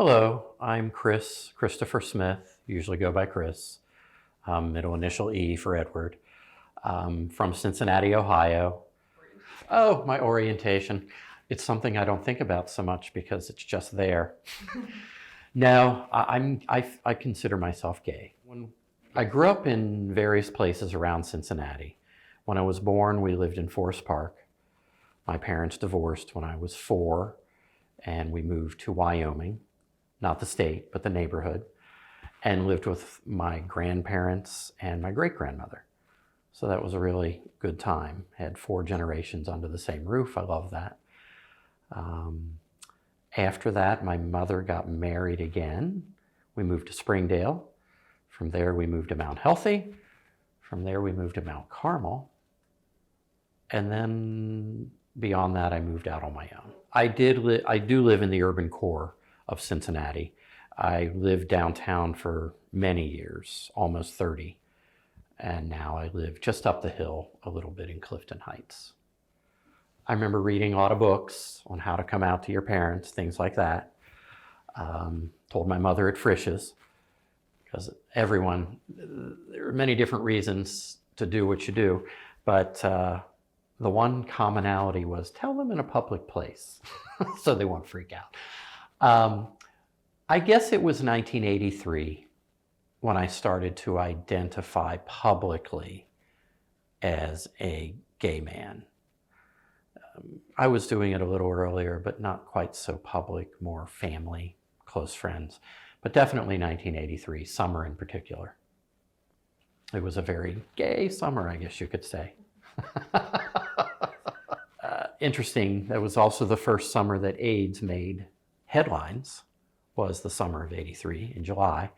Hello, I'm Christopher Smith, usually go by Chris, middle initial E for Edward, from Cincinnati, Ohio. Oh, my orientation. It's something I don't think about so much because it's just there. No, I consider myself gay. I grew up in various places around Cincinnati. When I was born, we lived in Forest Park. My parents divorced when I was 4, and we moved to Wyoming. Not the state, but the neighborhood, and lived with my grandparents and my great-grandmother. So that was a really good time. Had 4 generations under the same roof. I love that. After that, my mother got married again. We moved to Springdale. From there, we moved to Mount Healthy. From there, we moved to Mount Carmel. And then beyond that, I moved out on my own. I do live in the urban core of Cincinnati. I lived downtown for many years, almost 30, and now I live just up the hill a little bit in Clifton Heights. I remember reading a lot of books on how to come out to your parents, things like that. Told my mother at Frisch's, because there are many different reasons to do what you do, but the one commonality was tell them in a public place so they won't freak out. I guess it was 1983 when I started to identify publicly as a gay man. I was doing it a little earlier, but not quite so public, more family, close friends. But definitely 1983, summer in particular. It was a very gay summer, I guess you could say. Interesting, that was also the first summer that AIDS made headlines, was the summer of '83 in July.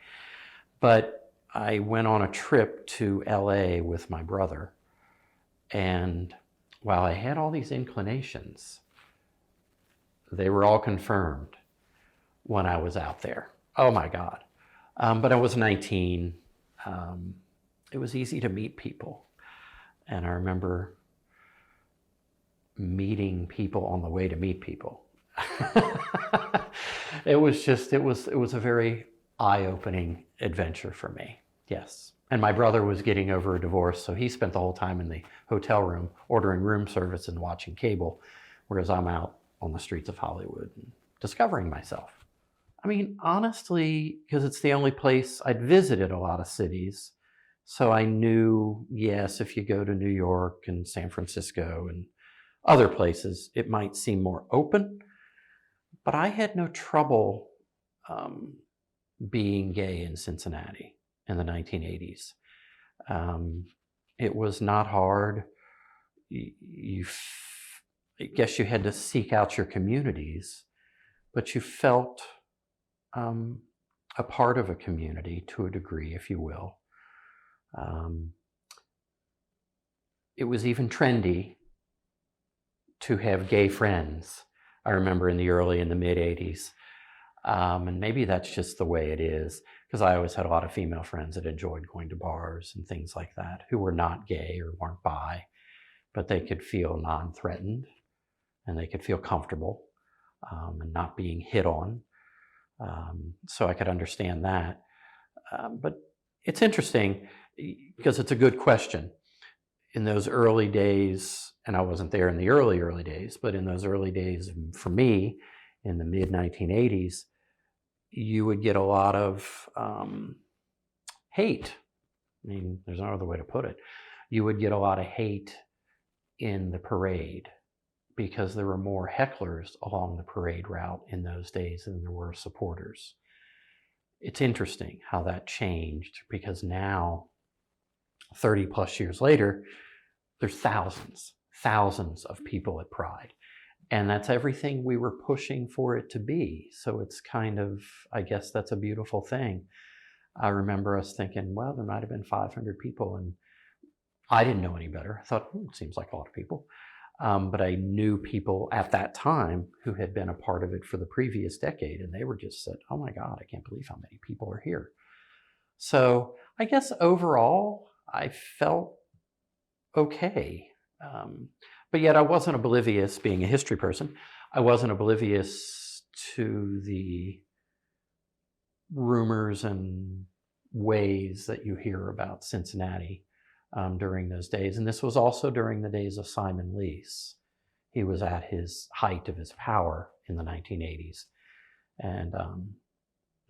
But I went on a trip to LA with my brother, and while I had all these inclinations, they were all confirmed when I was out there. Oh my God. But I was 19. It was easy to meet people. And I remember meeting people on the way to meet people. It was a very eye-opening adventure for me, yes. And my brother was getting over a divorce, so he spent the whole time in the hotel room ordering room service and watching cable, whereas I'm out on the streets of Hollywood and discovering myself. I mean, honestly, because it's the only place I'd visited a lot of cities, so I knew, yes, if you go to New York and San Francisco and other places, it might seem more open, but I had no trouble being gay in Cincinnati in the 1980s. It was not hard. I guess you had to seek out your communities, but you felt a part of a community to a degree, if you will. It was even trendy to have gay friends. I remember in the mid 80s. And maybe that's just the way it is, because I always had a lot of female friends that enjoyed going to bars and things like that, who were not gay or weren't bi, but they could feel non-threatened and they could feel comfortable and not being hit on. So I could understand that. But it's interesting because it's a good question. In those early days, and I wasn't there in the early days, but in those early days for me, in the mid-1980s, you would get a lot of hate. I mean, there's no other way to put it. You would get a lot of hate in the parade because there were more hecklers along the parade route in those days than there were supporters. It's interesting how that changed, because now, 30 plus years later, there's thousands of people at Pride. And that's everything we were pushing for it to be. So it's kind of, I guess that's a beautiful thing. I remember us thinking, well, there might have been 500 people, and I didn't know any better. I thought, it seems like a lot of people. But I knew people at that time who had been a part of it for the previous decade, and they were just said, oh my God, I can't believe how many people are here. So I guess overall, I felt okay. But yet I wasn't oblivious, being a history person, I wasn't oblivious to the rumors and ways that you hear about Cincinnati during those days. And this was also during the days of Simon Lease. He was at his height of his power in the 1980s. And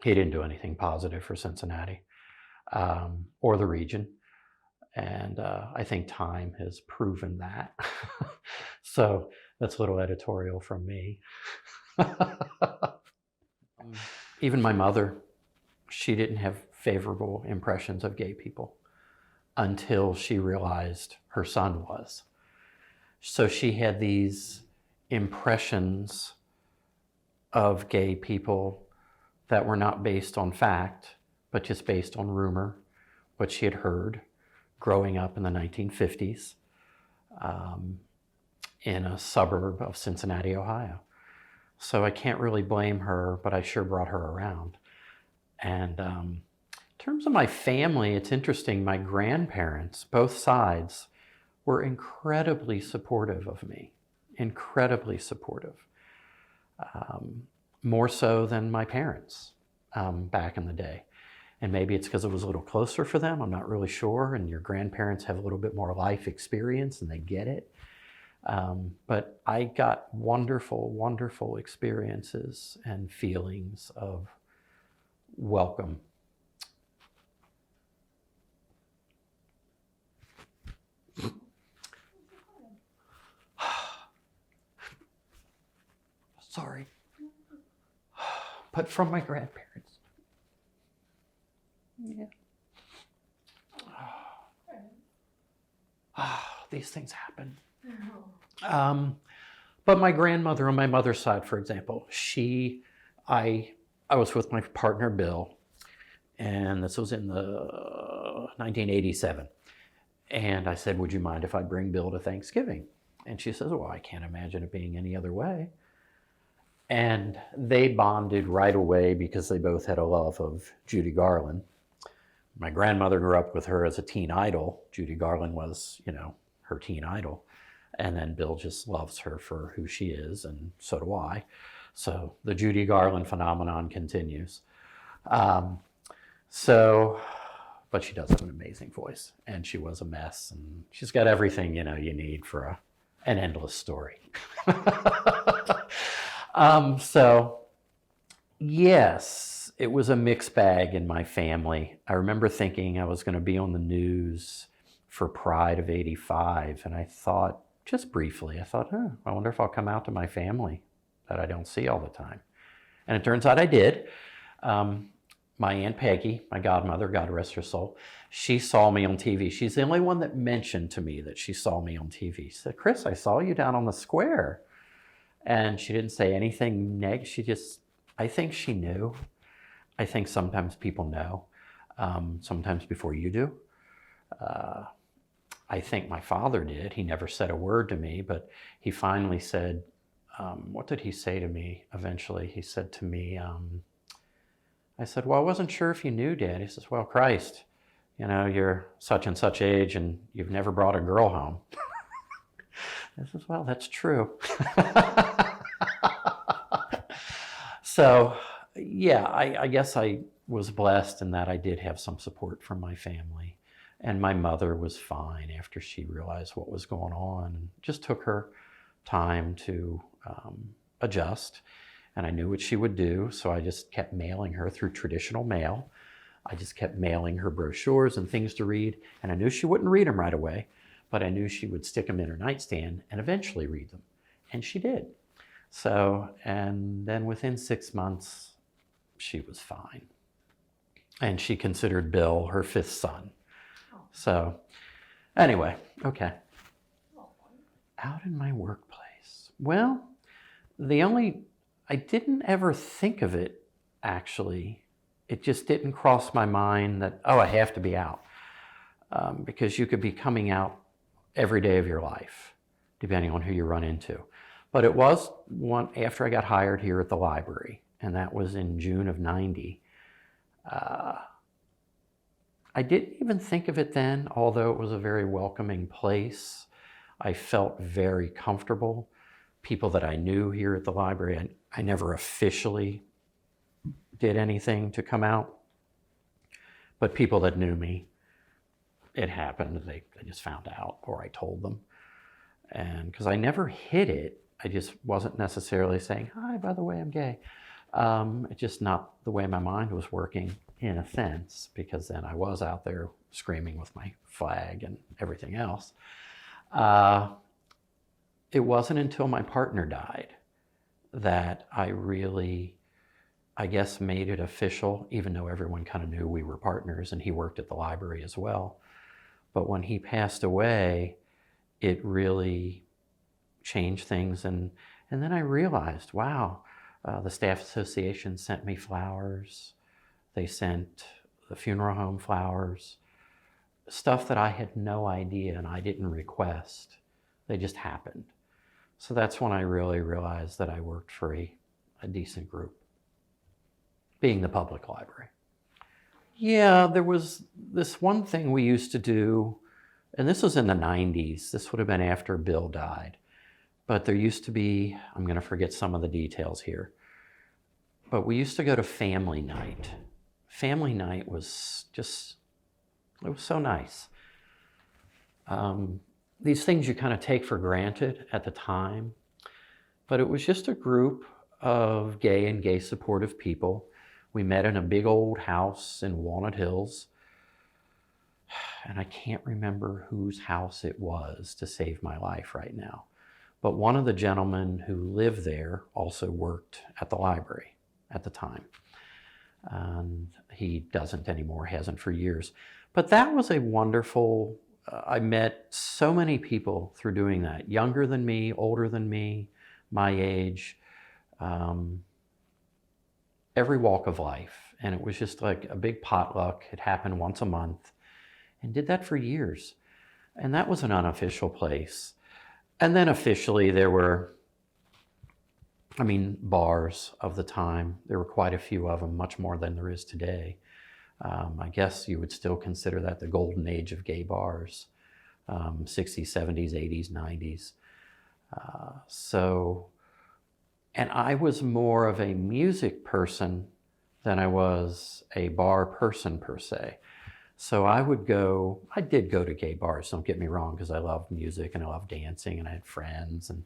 he didn't do anything positive for Cincinnati or the region. And I think time has proven that. So that's a little editorial from me. Even my mother, she didn't have favorable impressions of gay people until she realized her son was. So she had these impressions of gay people that were not based on fact, but just based on rumor, what she had heard growing up in the 1950s in a suburb of Cincinnati, Ohio. So I can't really blame her, but I sure brought her around. And in terms of my family, it's interesting. My grandparents, both sides, were incredibly supportive of me, incredibly supportive. More so than my parents back in the day. And maybe it's because it was a little closer for them, I'm not really sure, and your grandparents have a little bit more life experience and they get it. But I got wonderful, wonderful experiences and feelings of welcome. Sorry. But from my grandparents. Yeah. These things happen. But my grandmother on my mother's side, for example, I was with my partner, Bill, and this was in the 1987. And I said, would you mind if I bring Bill to Thanksgiving? And she says, well, I can't imagine it being any other way. And they bonded right away because they both had a love of Judy Garland. My grandmother grew up with her as a teen idol. Judy Garland was, her teen idol. And then Bill just loves her for who she is, and so do I. So the Judy Garland phenomenon continues. But she does have an amazing voice, and she was a mess, and she's got everything, you need for an endless story. So yes, it was a mixed bag in my family. I remember thinking I was going to be on the news for Pride of '85, and I thought, just briefly, I wonder if I'll come out to my family that I don't see all the time. And it turns out I did. My Aunt Peggy, my godmother, God rest her soul, she saw me on TV. She's the only one that mentioned to me that she saw me on TV. She said, Chris, I saw you down on the square. And she didn't say anything negative. I think she knew. I think sometimes people know, sometimes before you do. I think my father did. He never said a word to me, but he finally said, what did he say to me eventually? He said to me, I said, well, I wasn't sure if you knew, Dad. He says, well, Christ, you're such and such age and you've never brought a girl home. I says, well, that's true. So, yeah, I guess I was blessed in that I did have some support from my family. And my mother was fine after she realized what was going on, and just took her time to adjust. And I knew what she would do, so I just kept mailing her through traditional mail. I just kept mailing her brochures and things to read, and I knew she wouldn't read them right away, but I knew she would stick them in her nightstand and eventually read them. And she did. So, and then within 6 months, she was fine. And she considered Bill her fifth son. So, anyway, okay. Out in my workplace. Well, I didn't ever think of it, actually. It just didn't cross my mind that, I have to be out. Because you could be coming out every day of your life, depending on who you run into. But it was one after I got hired here at the library, and that was in June of '90. I didn't even think of it then, although it was a very welcoming place. I felt very comfortable. People that I knew here at the library, I never officially did anything to come out. But people that knew me, it happened. They just found out, or I told them. And because I never hid it, I just wasn't necessarily saying, hi, by the way, I'm gay. It's just not the way my mind was working, in a sense, because then I was out there screaming with my flag and everything else. It wasn't until my partner died that I really, I guess, made it official, even though everyone kind of knew we were partners, and he worked at the library as well. But when he passed away, it really changed things. And then I realized, wow, the staff association sent me flowers. They sent the funeral home flowers, stuff that I had no idea and I didn't request. They just happened. So that's when I really realized that I worked for a decent group, being the public library. Yeah, there was this one thing we used to do, and this was in the 90s. This would have been after Bill died. But there used to be, I'm going to forget some of the details here, but we used to go to family night. Family night was just, it was so nice. These things you kind of take for granted at the time, but it was just a group of gay and gay supportive people. We met in a big old house in Walnut Hills, and I can't remember whose house it was to save my life right now. But one of the gentlemen who lived there also worked at the library at the time. And he doesn't anymore, hasn't for years. But that was a wonderful, I met so many people through doing that, younger than me, older than me, my age, every walk of life. And it was just like a big potluck. It happened once a month, and did that for years. And that was an unofficial place. And then officially there were, bars of the time. There were quite a few of them, much more than there is today. I guess you would still consider that the golden age of gay bars, 60s, 70s, 80s, 90s. And I was more of a music person than I was a bar person per se. So I did go to gay bars, don't get me wrong, because I love music and I love dancing and I had friends and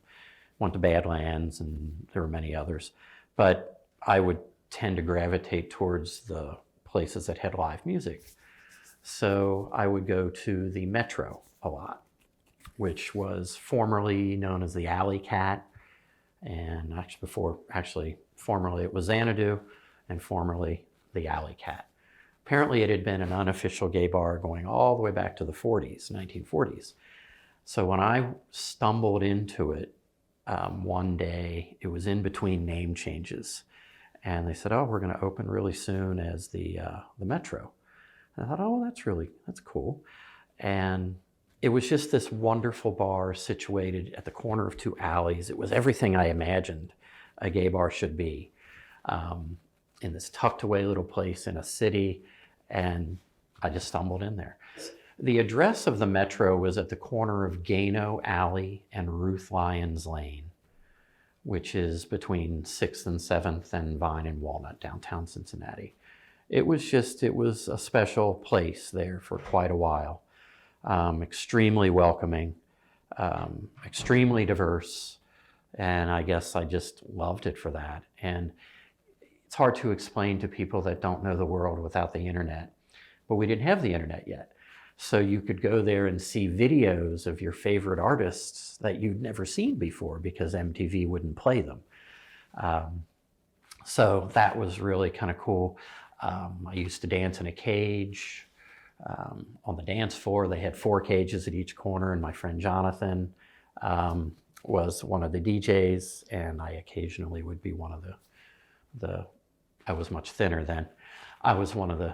went to Badlands and there were many others. But I would tend to gravitate towards the places that had live music. So I would go to the Metro a lot, which was formerly known as the Alley Cat. And formerly it was Xanadu, and formerly the Alley Cat. Apparently it had been an unofficial gay bar going all the way back to the 40s, 1940s. So when I stumbled into it one day, it was in between name changes. And they said, oh, we're going to open really soon as the Metro. And I thought, oh, that's cool. And it was just this wonderful bar situated at the corner of two alleys. It was everything I imagined a gay bar should be, in this tucked away little place in a city. And I just stumbled in there. The address of the Metro was at the corner of Gano Alley and Ruth Lyons Lane, which is between 6th and 7th and Vine and Walnut, downtown Cincinnati. It was a special place there for quite a while. Extremely welcoming, extremely diverse, and I guess I just loved it for that. And it's hard to explain to people that don't know the world without the internet, but we didn't have the internet yet. So you could go there and see videos of your favorite artists that you'd never seen before because MTV wouldn't play them. So that was really kind of cool. I used to dance in a cage. On the dance floor, they had 4 cages at each corner, and my friend Jonathan was one of the DJs, and I occasionally would be one of I was much thinner then. I was one of the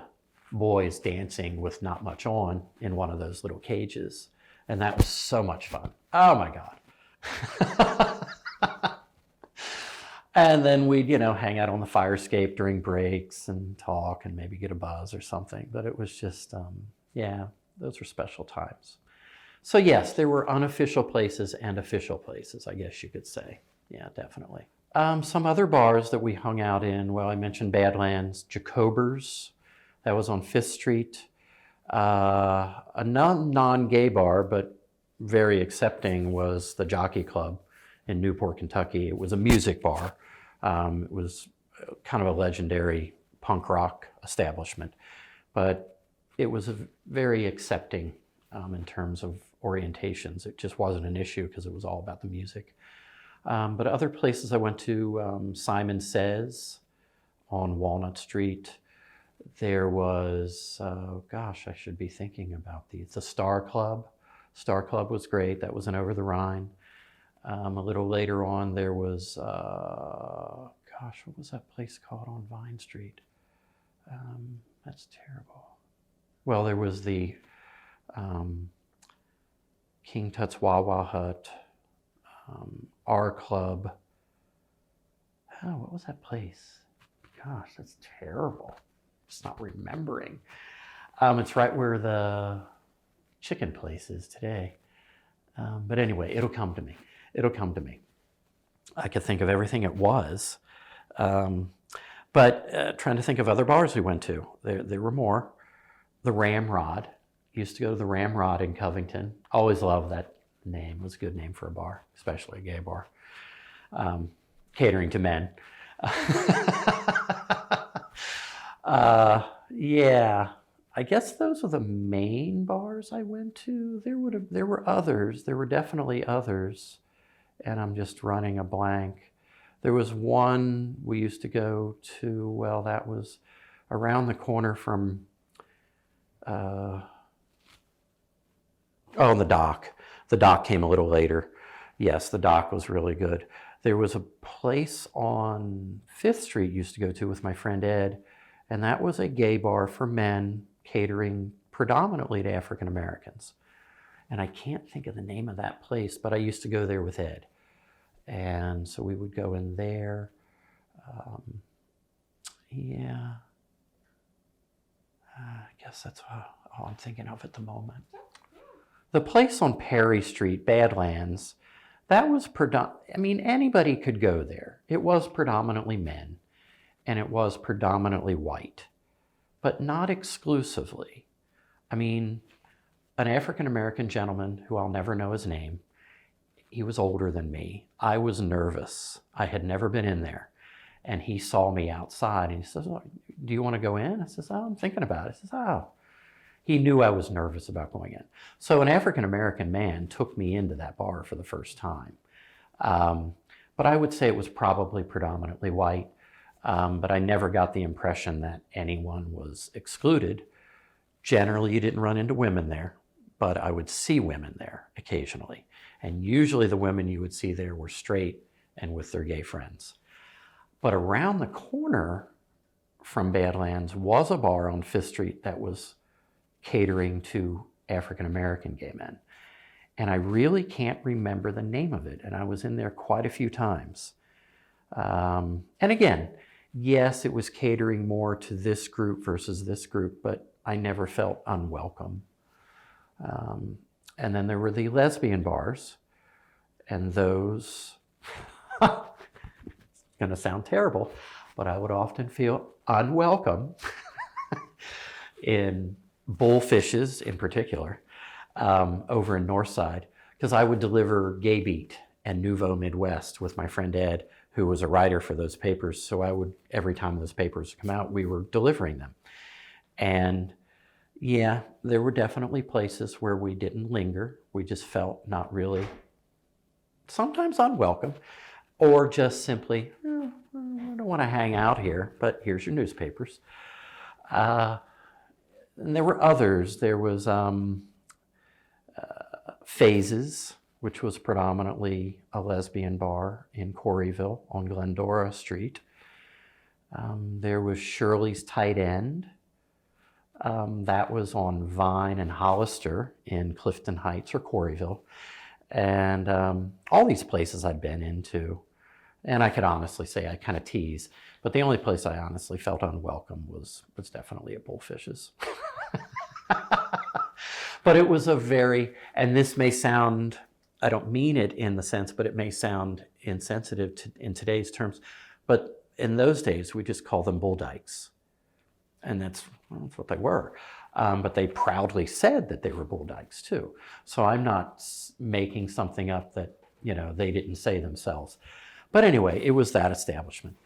boys dancing with not much on in one of those little cages, and that was so much fun. Oh my God. And then we'd, hang out on the fire escape during breaks and talk and maybe get a buzz or something. But it was just, those were special times. So yes, there were unofficial places and official places, I guess you could say. Yeah, definitely. Some other bars that we hung out in, well, I mentioned Badlands, Jacobers, that was on 5th Street. A non-gay bar, but very accepting, was the Jockey Club in Newport, Kentucky. It was a music bar. It was kind of a legendary punk rock establishment, but it was a very accepting in terms of orientations. It just wasn't an issue because it was all about the music. But other places I went to, Simon Says on Walnut Street. There was, gosh, I should be thinking about these. The Star Club. Star Club was great. That was in Over the Rhine. A little later on, there was, gosh, what was that place called on Vine Street? That's terrible. Well, there was the King Tut's Wawa Hut, our club. Oh, what was that place? Gosh, that's terrible. Just not remembering. It's right where the chicken place is today. But anyway, it'll come to me. It'll come to me. I could think of everything it was. But trying to think of other bars we went to. There were more. The Ramrod. Used to go to the Ramrod in Covington. Always loved that name. It was a good name for a bar, especially a gay bar. Catering to men. Yeah, I guess those are the main bars I went to. There were others. There were definitely others, and I'm just running a blank. There was one we used to go to. Well, that was around the corner from. The Dock. The Dock came a little later. Yes, the Dock was really good. There was a place on 5th Street used to go to with my friend Ed, and that was a gay bar for men catering predominantly to African Americans. And I can't think of the name of that place, but I used to go there with Ed. And so we would go in there. Yeah. I guess that's all I'm thinking of at the moment. The place on Perry Street, Badlands, that was anybody could go there. It was predominantly men, and it was predominantly white, but not exclusively. An African-American gentleman who I'll never know his name, he was older than me. I was nervous. I had never been in there. And he saw me outside, and he says, "Oh, do you want to go in?" I says, "Oh, I'm thinking about it." He says, "Oh." He knew I was nervous about going in. So an African-American man took me into that bar for the first time. But I would say it was probably predominantly white. But I never got the impression that anyone was excluded. Generally, you didn't run into women there, but I would see women there occasionally. And usually the women you would see there were straight and with their gay friends. But around the corner from Badlands was a bar on 5th Street that was catering to African-American gay men. And I really can't remember the name of it. And I was in there quite a few times. And again, yes, it was catering more to this group versus this group, but I never felt unwelcome. And then there were the lesbian bars, and those, it's gonna sound terrible, but I would often feel unwelcome in Bullfishes in particular, over in Northside, because I would deliver Gay Beat and Nouveau Midwest with my friend Ed, who was a writer for those papers. So I would, every time those papers come out, we were delivering them. And yeah, there were definitely places where we didn't linger. We just felt not really, sometimes unwelcome, or just simply, I don't want to hang out here, but here's your newspapers. And there were others. There was Phases, which was predominantly a lesbian bar in Corryville on Glendora Street. There was Shirley's Tight End. That was on Vine and Hollister in Clifton Heights or Corryville. And all these places I'd been into. And I could honestly say I kind of tease, but the only place I honestly felt unwelcome was definitely at Bullfishes. But it was a very, and this may sound I don't mean it in the sense, but it may sound insensitive in today's terms. But in those days, we just call them bull dykes. And that's what they were. But they proudly said that they were bull dykes too. So I'm not making something up that, they didn't say themselves. But anyway, it was that establishment.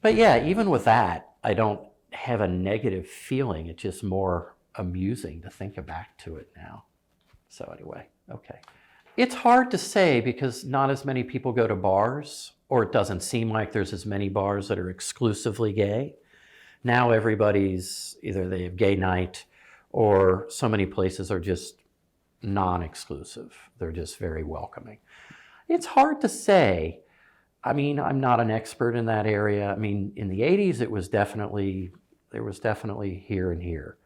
But yeah, even with that, I don't have a negative feeling. It's just more amusing to think back to it now. So anyway, okay. It's hard to say because not as many people go to bars, or it doesn't seem like there's as many bars that are exclusively gay. Now everybody's, either they have gay night, or so many places are just non-exclusive. They're just very welcoming. It's hard to say. I mean, I'm not an expert in that area. I mean, in the 80s, there was definitely here and here.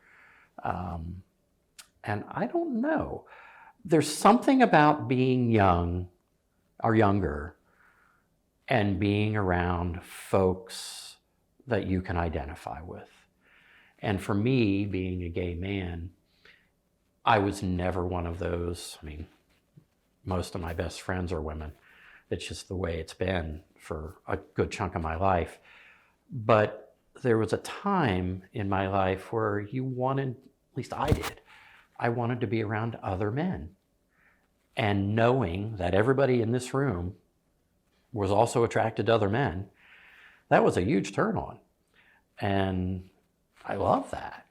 And I don't know. There's something about being young or younger and being around folks that you can identify with. And for me, being a gay man, I was never one of those. I mean, most of my best friends are women. It's just the way it's been for a good chunk of my life. But there was a time in my life where you wanted, at least I did, I wanted to be around other men. And knowing that everybody in this room was also attracted to other men, that was a huge turn on. And I love that.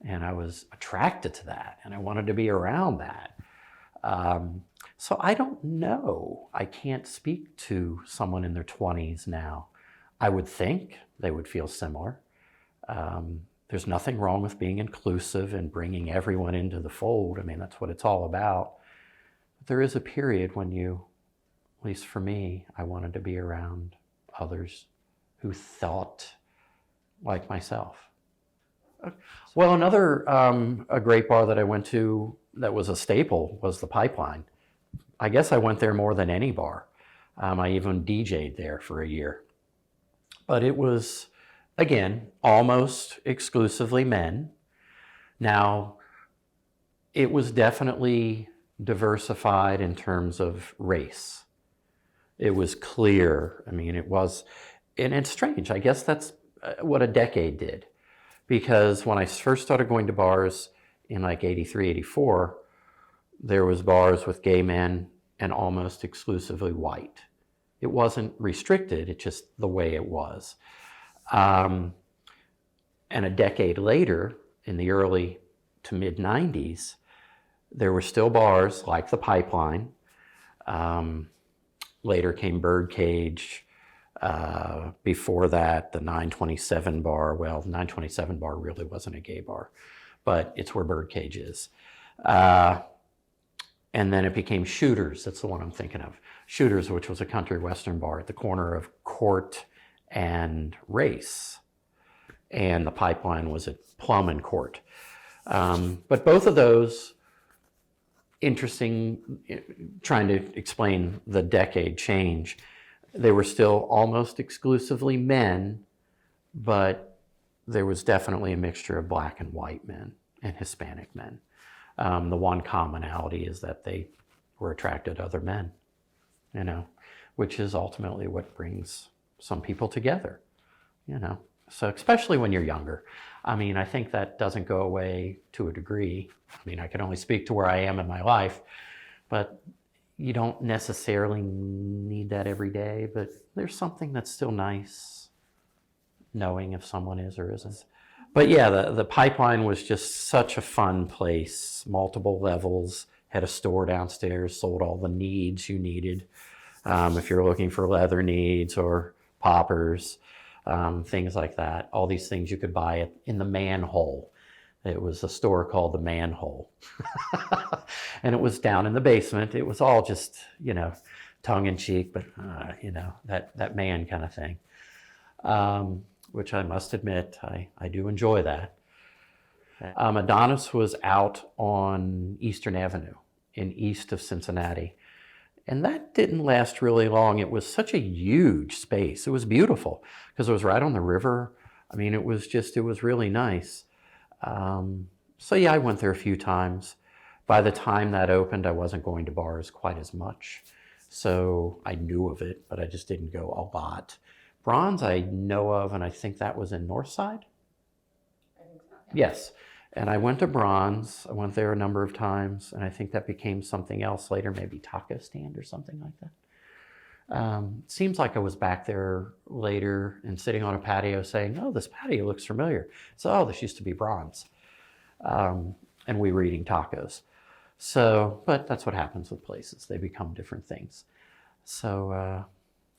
And I was attracted to that. And I wanted to be around that. So I don't know. I can't speak to someone in their 20s now. I would think they would feel similar. There's nothing wrong with being inclusive and bringing everyone into the fold. I mean, that's what it's all about. But there is a period when you, at least for me, I wanted to be around others who thought like myself. Well, another a great bar that I went to that was a staple was the Pipeline. I guess I went there more than any bar. I even DJ'd there for a year. But it was, again, almost exclusively men. Now, it was definitely diversified in terms of race. It was clear. I mean, it was, and it's strange. I guess that's what a decade did. Because when I first started going to bars in like 83, 84, there was bars with gay men and almost exclusively white. It wasn't restricted, it's just the way it was. And a decade later, in the early to mid 90s, there were still bars like the Pipeline. Later came Birdcage. Before that, the 927 bar. Well, the 927 bar really wasn't a gay bar, but it's where Birdcage is. And then it became Shooters. That's the one I'm thinking of. Shooters, which was a country western bar at the corner of Court and Race. And the Pipeline was at Plum and Court. But both of those, interesting, trying to explain the decade change, they were still almost exclusively men, but there was definitely a mixture of black and white men and Hispanic men. The one commonality is that they were attracted to other men, which is ultimately what brings some people together, So especially when you're younger. I mean, I think that doesn't go away to a degree. I mean, I can only speak to where I am in my life, but you don't necessarily need that every day, but there's something that's still nice knowing if someone is or isn't. But yeah, the Pipeline was just such a fun place, multiple levels, had a store downstairs, sold all the needs you needed. If you're looking for leather needs or poppers, things like that, all these things you could buy in the Manhole. It was a store called the Manhole. And it was down in the basement. It was all just, tongue in cheek, but, that man kind of thing. Which I must admit, I do enjoy that. Adonis was out on Eastern Avenue in east of Cincinnati. And that didn't last really long. It was such a huge space. It was beautiful because it was right on the river. I mean, it was really nice. So yeah, I went there a few times, By the time that opened, I wasn't going to bars quite as much. So I knew of it, but I just didn't go a lot. Bronze I know of, and I think that was in Northside. I think so, yeah. Yes. And I went to Bronze. I went there a number of times, and I think that became something else later, maybe Taco Stand or something like that. Seems like I was back there later and sitting on a patio saying, oh, this patio looks familiar. So, oh, this used to be Bronze. And we were eating tacos. So, but that's what happens with places. They become different things. So,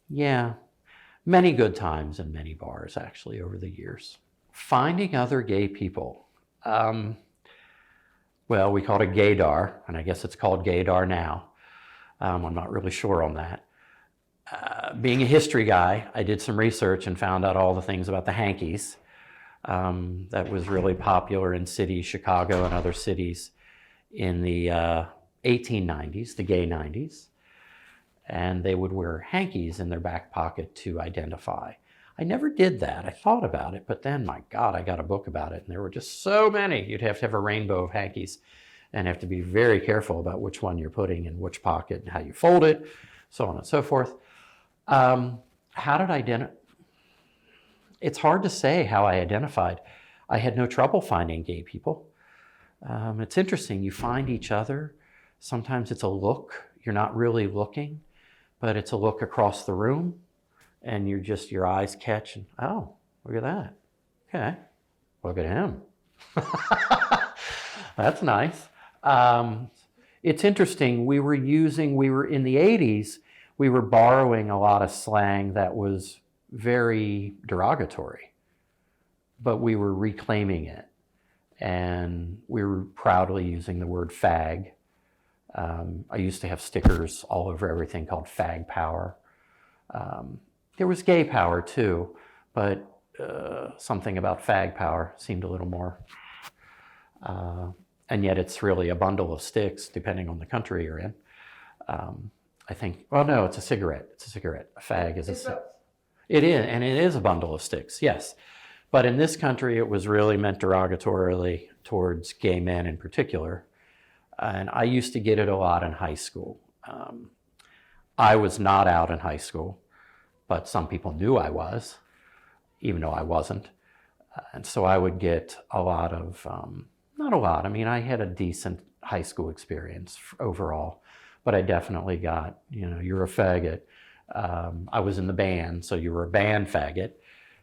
yeah, many good times in many bars actually over the years. Finding other gay people. Well, we called it gaydar, and I guess it's called gaydar now. I'm not really sure on that. Being a history guy, I did some research and found out all the things about the hankies. That was really popular in cities, Chicago and other cities in the 1890s, the gay 90s. And they would wear hankies in their back pocket to identify. I never did that. I thought about it, but then, my God, I got a book about it, and there were just so many. You'd have to have a rainbow of hankies and have to be very careful about which one you're putting in which pocket and how you fold it, so on and so forth. How did I identify? It's hard to say how I identified. I had no trouble finding gay people. It's interesting. You find each other. Sometimes it's a look. You're not really looking, but it's a look across the room, and your eyes catch, and oh, look at that. Okay, look at him. That's nice. It's interesting. We were in the 80s, we were borrowing a lot of slang that was very derogatory, but we were reclaiming it. And we were proudly using the word fag. I used to have stickers all over everything called fag power. There was gay power too, but something about fag power seemed a little more. And yet it's really a bundle of sticks, depending on the country you're in. I think, well, no, it's a cigarette. It's a cigarette. A fag is a... It is, and it is a bundle of sticks, yes. But in this country, it was really meant derogatorily towards gay men in particular. And I used to get it a lot in high school. I was not out in high school, but some people knew I was, even though I wasn't. And so I would get a lot of, not a lot, I mean, I had a decent high school experience overall, but I definitely got, you're a faggot. I was in the band, so you were a band faggot,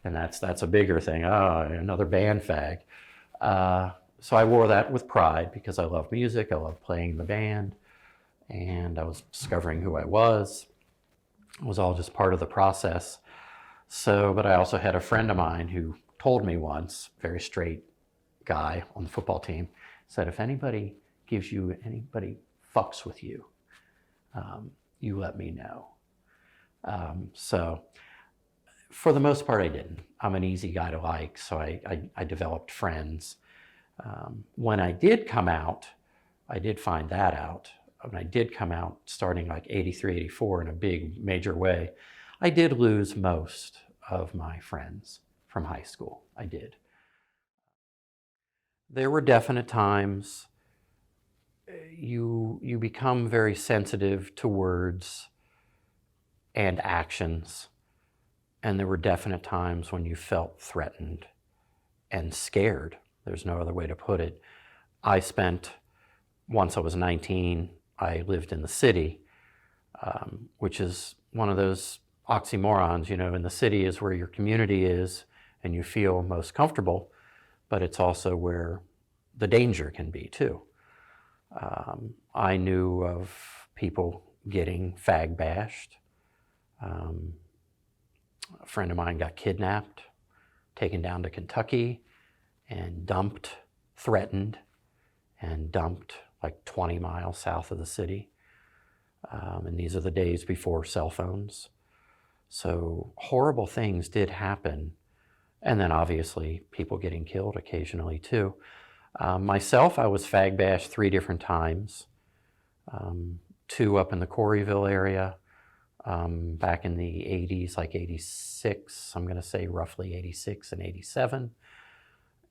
and that's a bigger thing. Oh, another band fag. So I wore that with pride because I love music, I love playing in the band, and I was discovering who I was. It was all just part of the process. So, but I also had a friend of mine who told me once, very straight guy on the football team, said, if anybody fucks with you, you let me know. So for the most part, I didn't. I'm an easy guy to like, so I developed friends. When I did come out, I did find that out. When I did come out, starting like 83, 84 in a big major way, I did lose most of my friends from high school. I did. There were definite times you become very sensitive to words and actions. And there were definite times when you felt threatened and scared. There's no other way to put it. Once I was 19, I lived in the city, which is one of those oxymorons. In the city is where your community is and you feel most comfortable, but it's also where the danger can be too. I knew of people getting fag bashed. A friend of mine got kidnapped, taken down to Kentucky, and threatened, and dumped like 20 miles south of the city. And these are the days before cell phones. So horrible things did happen. And then obviously people getting killed occasionally too. Myself, I was fag bashed 3 different times. 2 up in the Coreyville area, back in the 80s, like 86, I'm going to say roughly 86 and 87.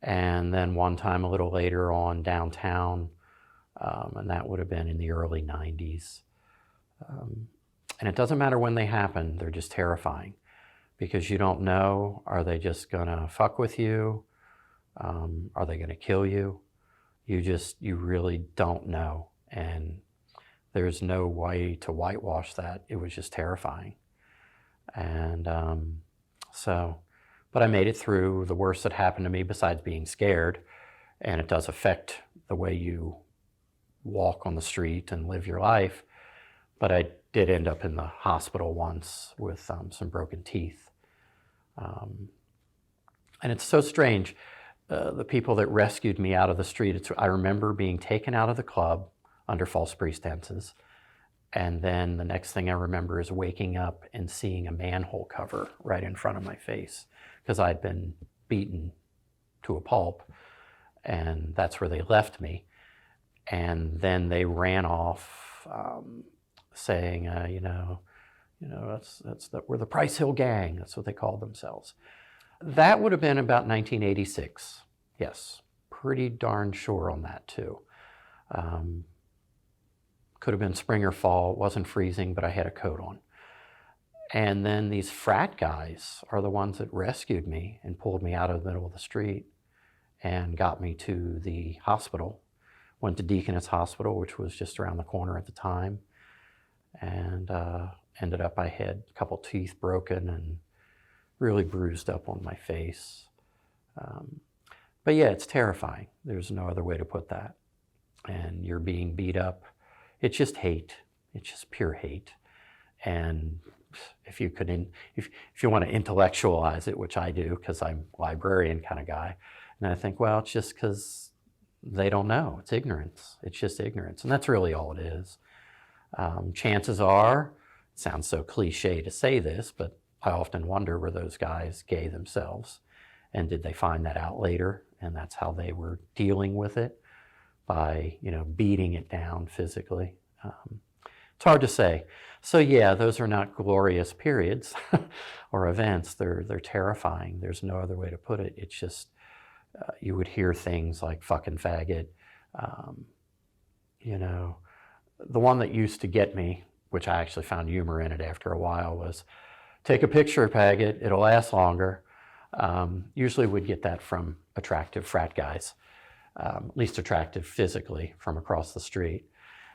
And then one time a little later on downtown, and that would have been in the early 90s. And it doesn't matter when they happen, they're just terrifying because you don't know, are they just gonna fuck with you? Are they gonna kill you? You really don't know. And there's no way to whitewash that. It was just terrifying. And but I made it through. The worst that happened to me, besides being scared, and it does affect the way you walk on the street and live your life, but I did end up in the hospital once with some broken teeth. And it's so strange. The people that rescued me out of the street, I remember being taken out of the club under false pretenses. And then the next thing I remember is waking up and seeing a manhole cover right in front of my face because I'd been beaten to a pulp. And that's where they left me. And then they ran off saying, we're the Price Hill Gang. That's what they called themselves. That would have been about 1986. Yes, pretty darn sure on that too. Could have been spring or fall. It wasn't freezing, but I had a coat on. And then these frat guys are the ones that rescued me and pulled me out of the middle of the street and got me to the hospital. Went to Deaconess Hospital, which was just around the corner at the time. And ended up, I had a couple teeth broken and really bruised up on my face. But yeah, it's terrifying. There's no other way to put that. And you're being beat up. It's just hate. It's just pure hate. And if you want to intellectualize it, which I do because I'm a librarian kind of guy, and I think, well, it's just because they don't know. It's ignorance. It's just ignorance. And that's really all it is. Chances are, it sounds so cliche to say this, but I often wonder, were those guys gay themselves? And did they find that out later? And that's how they were dealing with it, by beating it down physically. It's hard to say. So yeah, those are not glorious periods or events. They're terrifying. There's no other way to put it. It's just, you would hear things like fucking faggot. The one that used to get me, which I actually found humor in it after a while, was take a picture, faggot, it'll last longer. Usually would get that from attractive frat guys, at least attractive physically, from across the street.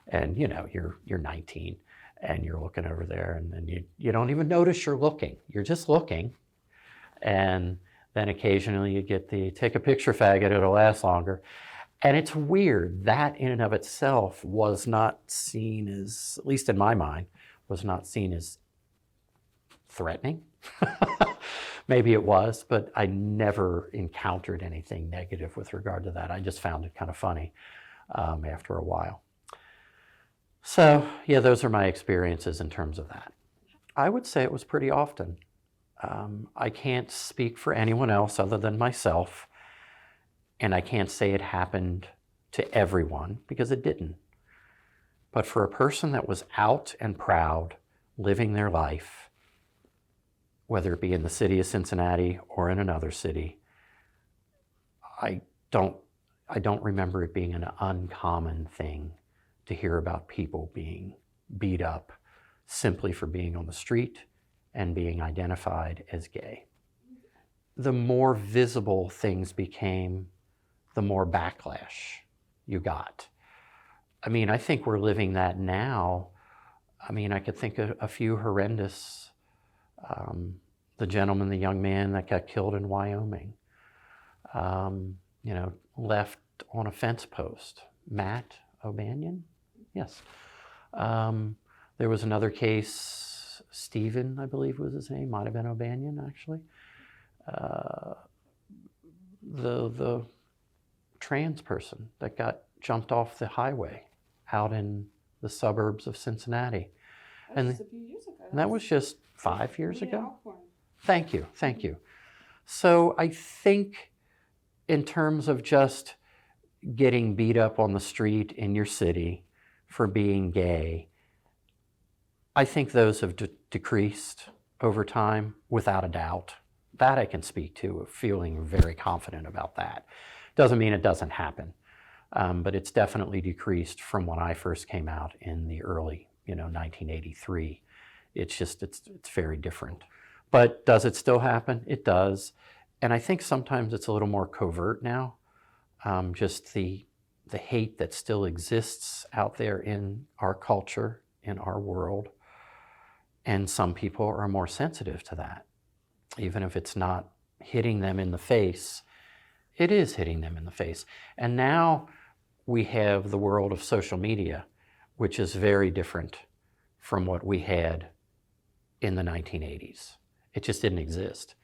And you're 19 and you're looking over there and then you don't even notice you're looking. You're just looking. And then occasionally you get the take a picture, faggot, it'll last longer. And it's weird. That in and of itself was not seen as, at least in my mind, was not seen as threatening. Maybe it was, but I never encountered anything negative with regard to that. I just found it kind of funny after a while. So yeah, those are my experiences in terms of that. I would say it was pretty often. I can't speak for anyone else other than myself, and I can't say it happened to everyone because it didn't. But for a person that was out and proud, living their life, whether it be in the city of Cincinnati or in another city, I don't remember it being an uncommon thing to hear about people being beat up simply for being on the street and being identified as gay. The more visible things became, the more backlash you got. I mean, I think we're living that now. I mean, I could think of a few horrendous, the gentleman, the young man that got killed in Wyoming, left on a fence post. Matt O'Banion? Yes. There was another case, Stephen, I believe was his name, might have been O'Banion actually. The trans person that got jumped off the highway out in the suburbs of Cincinnati. That was just a few years ago. And that was just 5 years ago? Alcorn. Thank you. So I think in terms of just getting beat up on the street in your city for being gay, I think those have decreased over time, without a doubt. That I can speak to, feeling very confident about that. Doesn't mean it doesn't happen. but it's definitely decreased from when I first came out in the early, 1983. It's very different. But does it still happen? It does. And I think sometimes it's a little more covert now. Just the hate that still exists out there in our culture, in our world. And some people are more sensitive to that. Even if it's not hitting them in the face, it is hitting them in the face. And now we have the world of social media, which is very different from what we had in the 1980s. It just didn't exist.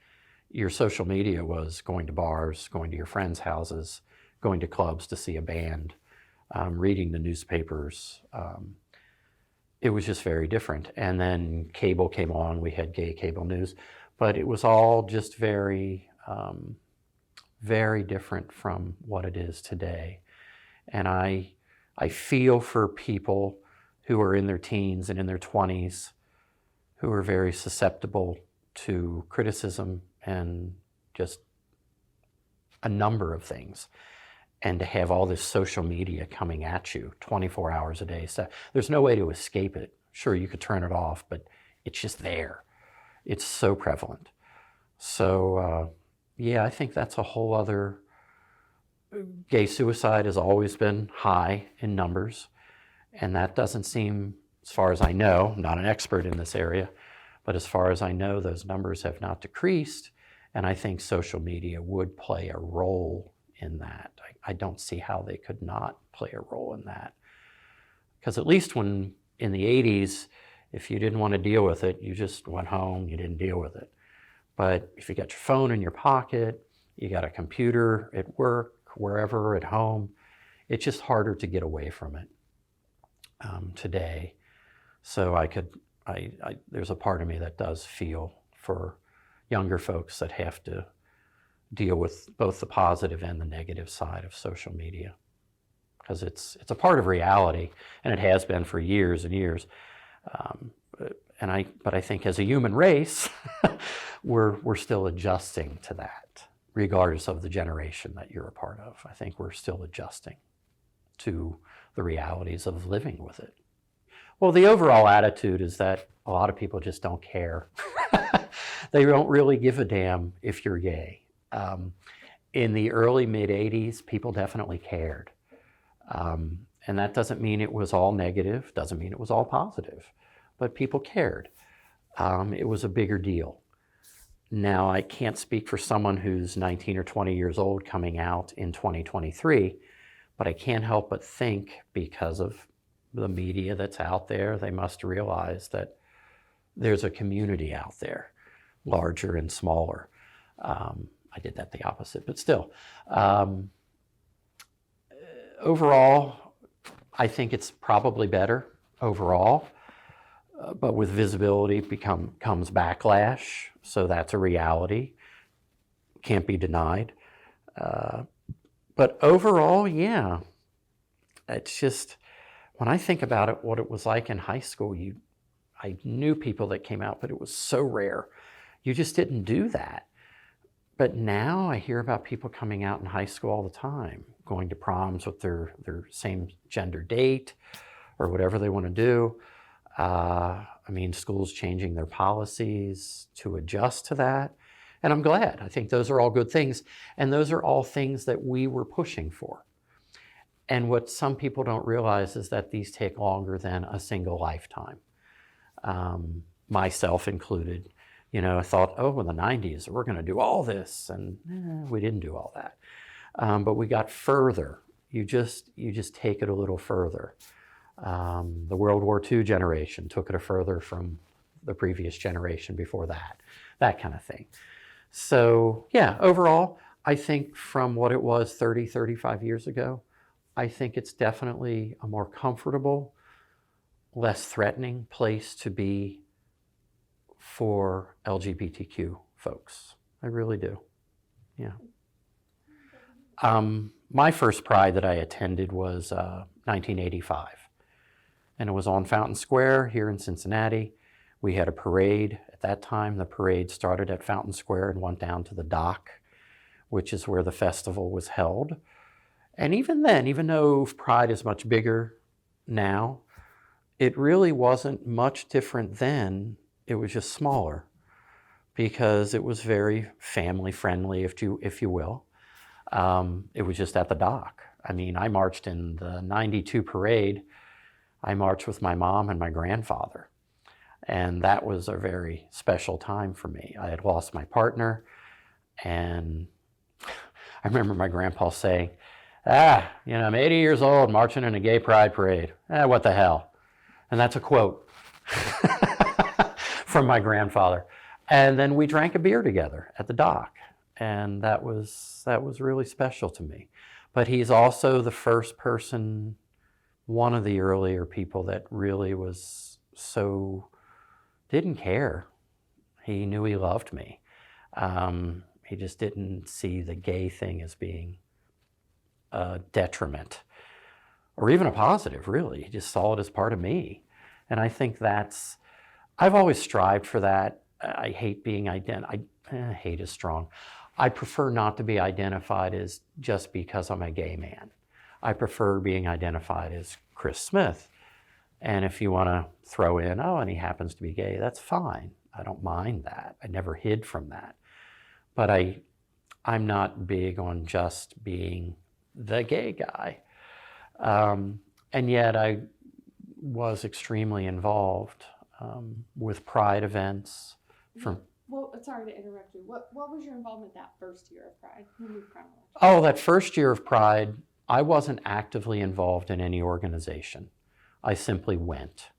Your social media was going to bars, going to your friends' houses, going to clubs to see a band, reading the newspapers. It was just very different. And then cable came on, we had gay cable news, but it was all just very, very different from what it is today. And I feel for people who are in their teens and in their 20s who are very susceptible to criticism and just a number of things. And to have all this social media coming at you 24 hours a day. So there's no way to escape it. Sure, you could turn it off, but it's just there. It's so prevalent. So yeah, I think that's a whole other. Gay suicide has always been high in numbers. And that doesn't seem, as far as I know, I'm not an expert in this area, but as far as I know, those numbers have not decreased. And I think social media would play a role in that. I don't see how they could not play a role in that. Because at least when in the 80s, if you didn't want to deal with it, you just went home, you didn't deal with it. But if you got your phone in your pocket, you got a computer at work, wherever, at home, it's just harder to get away from it today. So there's a part of me that does feel for younger folks that have to deal with both the positive and the negative side of social media, because it's a part of reality, and it has been for years and years. But I think as a human race, we're still adjusting to that, regardless of the generation that you're a part of. I think we're still adjusting to the realities of living with it. Well, the overall attitude is that a lot of people just don't care. They don't really give a damn if you're gay. In the early mid-'80s, people definitely cared. And that doesn't mean it was all negative, doesn't mean it was all positive, but people cared. It was a bigger deal. Now, I can't speak for someone who's 19 or 20 years old coming out in 2023, but I can't help but think, because of the media that's out there, they must realize that there's a community out there, larger and smaller. I did that the opposite, but still. Overall, I think it's probably better overall, but with visibility comes backlash, so that's a reality. Can't be denied. But overall, yeah, it's just, when I think about it, what it was like in high school, I knew people that came out, but it was so rare. You just didn't do that. But now I hear about people coming out in high school all the time, going to proms with their same gender date or whatever they want to do. Schools changing their policies to adjust to that. And I'm glad. I think those are all good things. And those are all things that we were pushing for. And what some people don't realize is that these take longer than a single lifetime. Myself included. I thought, in the 90s, we're going to do all this. And we didn't do all that. But we got further. You just take it a little further. The World War II generation took it further from the previous generation before that kind of thing. So yeah, overall, I think from what it was 30, 35 years ago, I think it's definitely a more comfortable, less threatening place to be for LGBTQ folks. I really do. Yeah. My first Pride that I attended was 1985. And it was on Fountain Square here in Cincinnati. We had a parade. At that time, the parade started at Fountain Square and went down to the dock, which is where the festival was held. And even then, even though Pride is much bigger now, it really wasn't much different then. It was just smaller because it was very family friendly, if you will. It was just at the dock. I mean, I marched in the 92 parade. I marched with my mom and my grandfather. And that was a very special time for me. I had lost my partner, and I remember my grandpa saying, I'm 80 years old marching in a gay pride parade. What the hell? And that's a quote from my grandfather. And then we drank a beer together at the dock. And that was really special to me. But he's also the first person, one of the earlier people that really was didn't care. He knew he loved me. He just didn't see the gay thing as being a detriment or even a positive, really. He just saw it as part of me. And I think I've always strived for that. I hate being hate is strong. I prefer not to be identified as just because I'm a gay man. I prefer being identified as Chris Smith. And if you want to throw in, and he happens to be gay, that's fine. I don't mind that. I never hid from that. But I'm not big on just being the gay guy. And yet I was extremely involved with Pride events. Well, sorry to interrupt you. What was your involvement that first year of Pride? That first year of Pride, I wasn't actively involved in any organization. I simply went.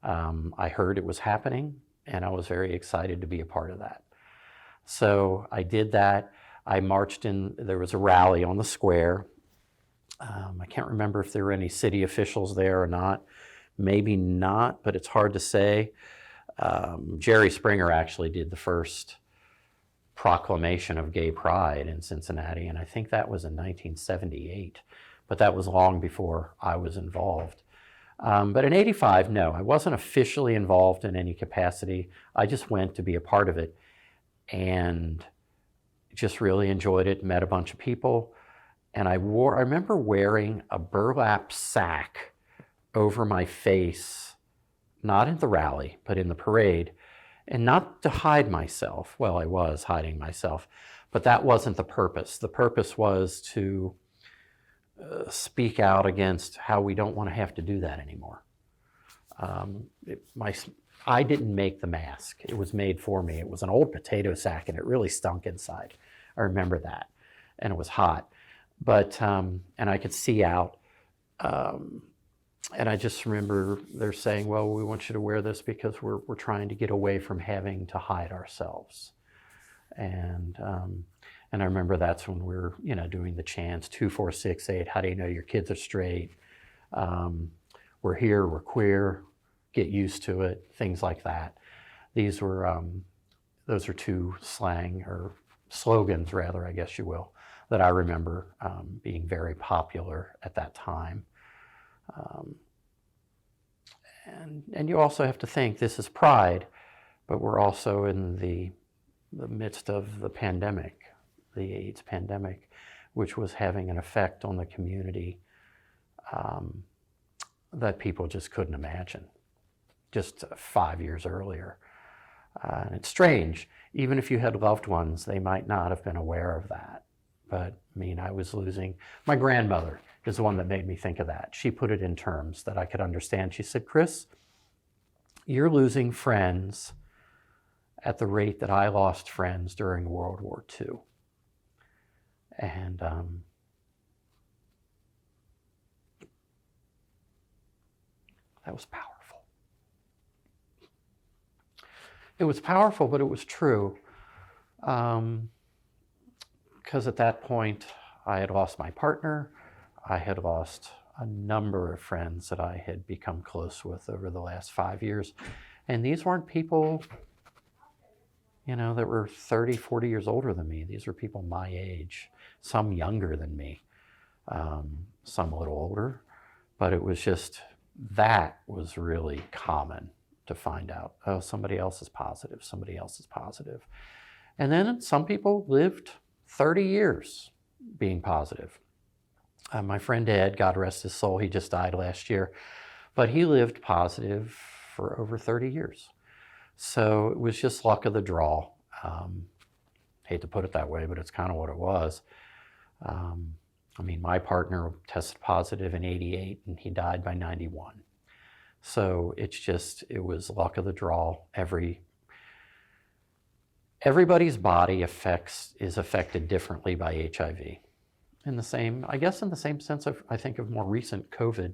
I heard it was happening, and I was very excited to be a part of that. So I did that. I marched in, there was a rally on the square. I can't remember if there were any city officials there or not. Maybe not, but it's hard to say. Jerry Springer actually did the first proclamation of gay pride in Cincinnati, and I think that was in 1978, but that was long before I was involved. But in '85, no, I wasn't officially involved in any capacity. I just went to be a part of it and just really enjoyed it, met a bunch of people. And I remember wearing a burlap sack over my face, not in the rally, but in the parade, and not to hide myself. Well, I was hiding myself, but that wasn't the purpose. The purpose was to speak out against how we don't want to have to do that anymore. I didn't make the mask. It was made for me. It was an old potato sack, and it really stunk inside. I remember that, and it was hot. But, and I could see out. And I just remember they're saying, well, we want you to wear this because we're trying to get away from having to hide ourselves. And I remember that's when we were, doing the chants, 2, 4, 6, 8, how do you know your kids are straight? We're here, we're queer, get used to it, things like that. Those are two slang or slogans, rather, I guess you will, that I remember being very popular at that time. And you also have to think this is Pride, but we're also in the midst of the pandemic, the AIDS pandemic, which was having an effect on the community that people just couldn't imagine just 5 years earlier. And it's strange, even if you had loved ones, they might not have been aware of that. But I was losing, my grandmother is the one that made me think of that. She put it in terms that I could understand. She said, Chris, you're losing friends at the rate that I lost friends during World War II. And that was powerful. It was powerful, but it was true. Because at that point, I had lost my partner. I had lost a number of friends that I had become close with over the last 5 years. And these weren't people, that were 30, 40 years older than me. These were people my age, some younger than me, some a little older. But it was just, that was really common to find out. Oh, somebody else is positive, somebody else is positive. And then some people lived 30 years being positive. My friend Ed, God rest his soul, he just died last year, but he lived positive for over 30 years. So it was just luck of the draw. Hate to put it that way, but it's kind of what it was. I mean, my partner tested positive in 88 and he died by 91. So it was luck of the draw. Everybody's body is affected differently by HIV. In the same sense of, I think of more recent COVID.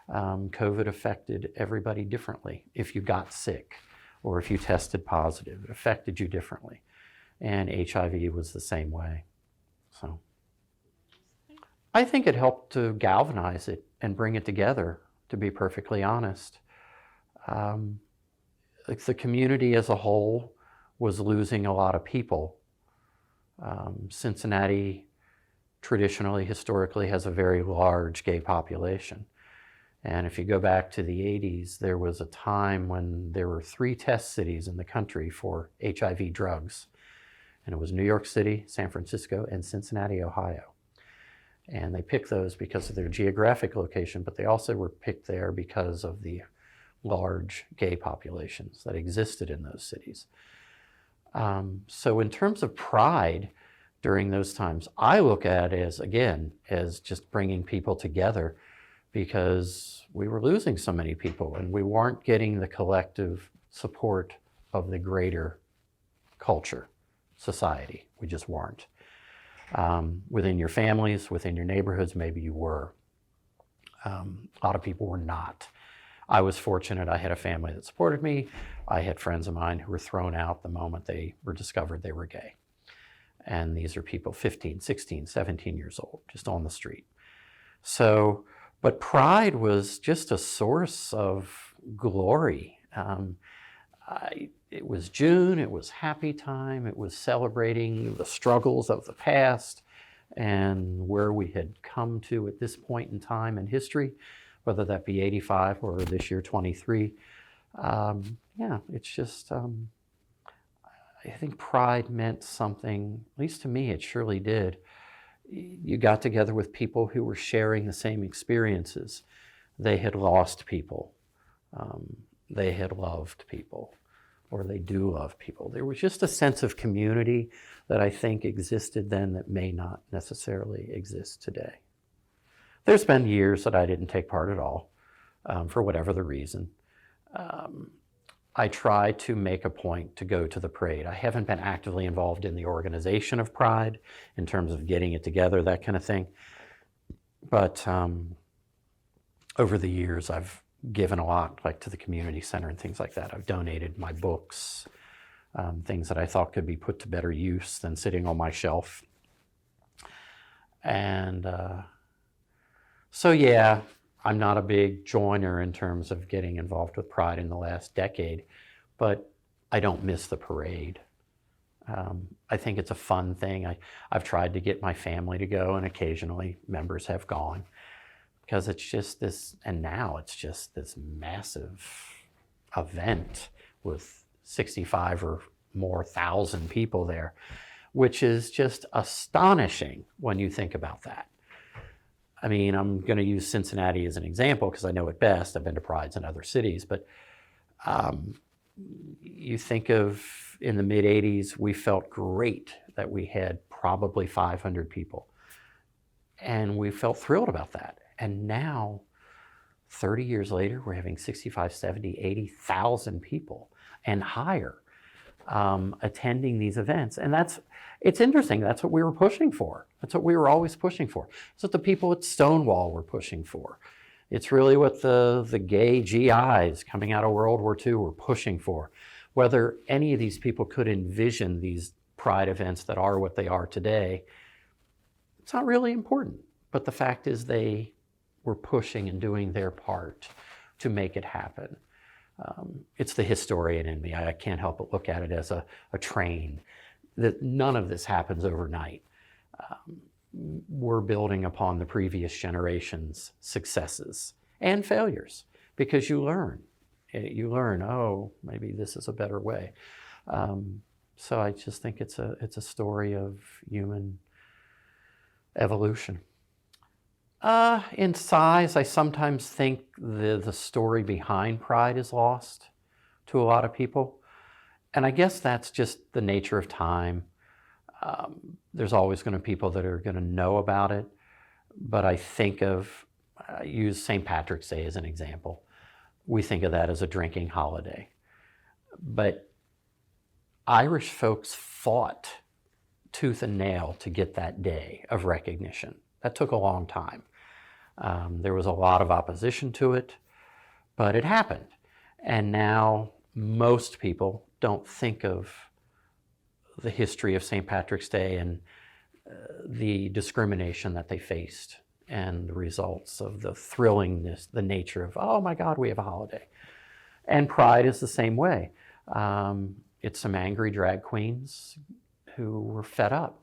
COVID affected everybody differently. If you got sick or if you tested positive, it affected you differently. And HIV was the same way. So I think it helped to galvanize it and bring it together, to be perfectly honest. The community as a whole was losing a lot of people. Cincinnati traditionally, historically, has a very large gay population. And if you go back to the 80s, there was a time when there were 3 test cities in the country for HIV drugs. And it was New York City, San Francisco, and Cincinnati, Ohio. And they picked those because of their geographic location, but they also were picked there because of the large gay populations that existed in those cities. So in terms of pride during those times, I look at it as just bringing people together, because we were losing so many people and we weren't getting the collective support of the greater culture, society. We just weren't. Within your families, within your neighborhoods, maybe you were. A lot of people were not. I was fortunate. I had a family that supported me. I had friends of mine who were thrown out the moment they were discovered they were gay. And these are people 15, 16, 17 years old, just on the street. So, but pride was just a source of glory. It was June, it was happy time, it was celebrating the struggles of the past and where we had come to at this point in time in history, whether that be 85 or this year 23. It's just, I think pride meant something, at least to me it surely did. You got together with people who were sharing the same experiences. They had lost people. They had loved people, or they do love people. There was just a sense of community that I think existed then that may not necessarily exist today. There's been years that I didn't take part at all, for whatever the reason. I try to make a point to go to the parade. I haven't been actively involved in the organization of Pride in terms of getting it together, that kind of thing. But over the years, I've given a lot, like to the community center and things like that. I've donated my books, things that I thought could be put to better use than sitting on my shelf. And so yeah, I'm not a big joiner in terms of getting involved with Pride in the last decade, but I don't miss the parade. I think it's a fun thing. I've tried to get my family to go, and occasionally members have gone, because it's just this, and now it's just this massive event with 65 or more thousand people there, which is just astonishing when you think about that. I mean, I'm going to use Cincinnati as an example because I know it best. I've been to Prides in other cities, but you think of in the mid-'80s, we felt great that we had probably 500 people. And we felt thrilled about that. And now, 30 years later, we're having 65, 70, 80,000 people and higher attending these events. And it's interesting. That's what we were pushing for. That's what we were always pushing for. It's what the people at Stonewall were pushing for. It's really what the gay GIs coming out of World War II were pushing for. Whether any of these people could envision these Pride events that are what they are today, it's not really important. But the fact is they were pushing and doing their part to make it happen. It's the historian in me. I can't help but look at it as a train. That none of this happens overnight. We're building upon the previous generation's successes and failures, because you learn. Oh, maybe this is a better way. So I just think it's a story of human evolution. In size, I sometimes think the story behind Pride is lost to a lot of people. And I guess that's just the nature of time. There's always going to be people that are going to know about it. But I think I use St. Patrick's Day as an example. We think of that as a drinking holiday. But Irish folks fought tooth and nail to get that day of recognition. That took a long time. There was a lot of opposition to it, but it happened. And now most people don't think of the history of St. Patrick's Day and the discrimination that they faced and the results of the thrillingness, the nature of, oh my God, we have a holiday. And Pride is the same way. It's some angry drag queens who were fed up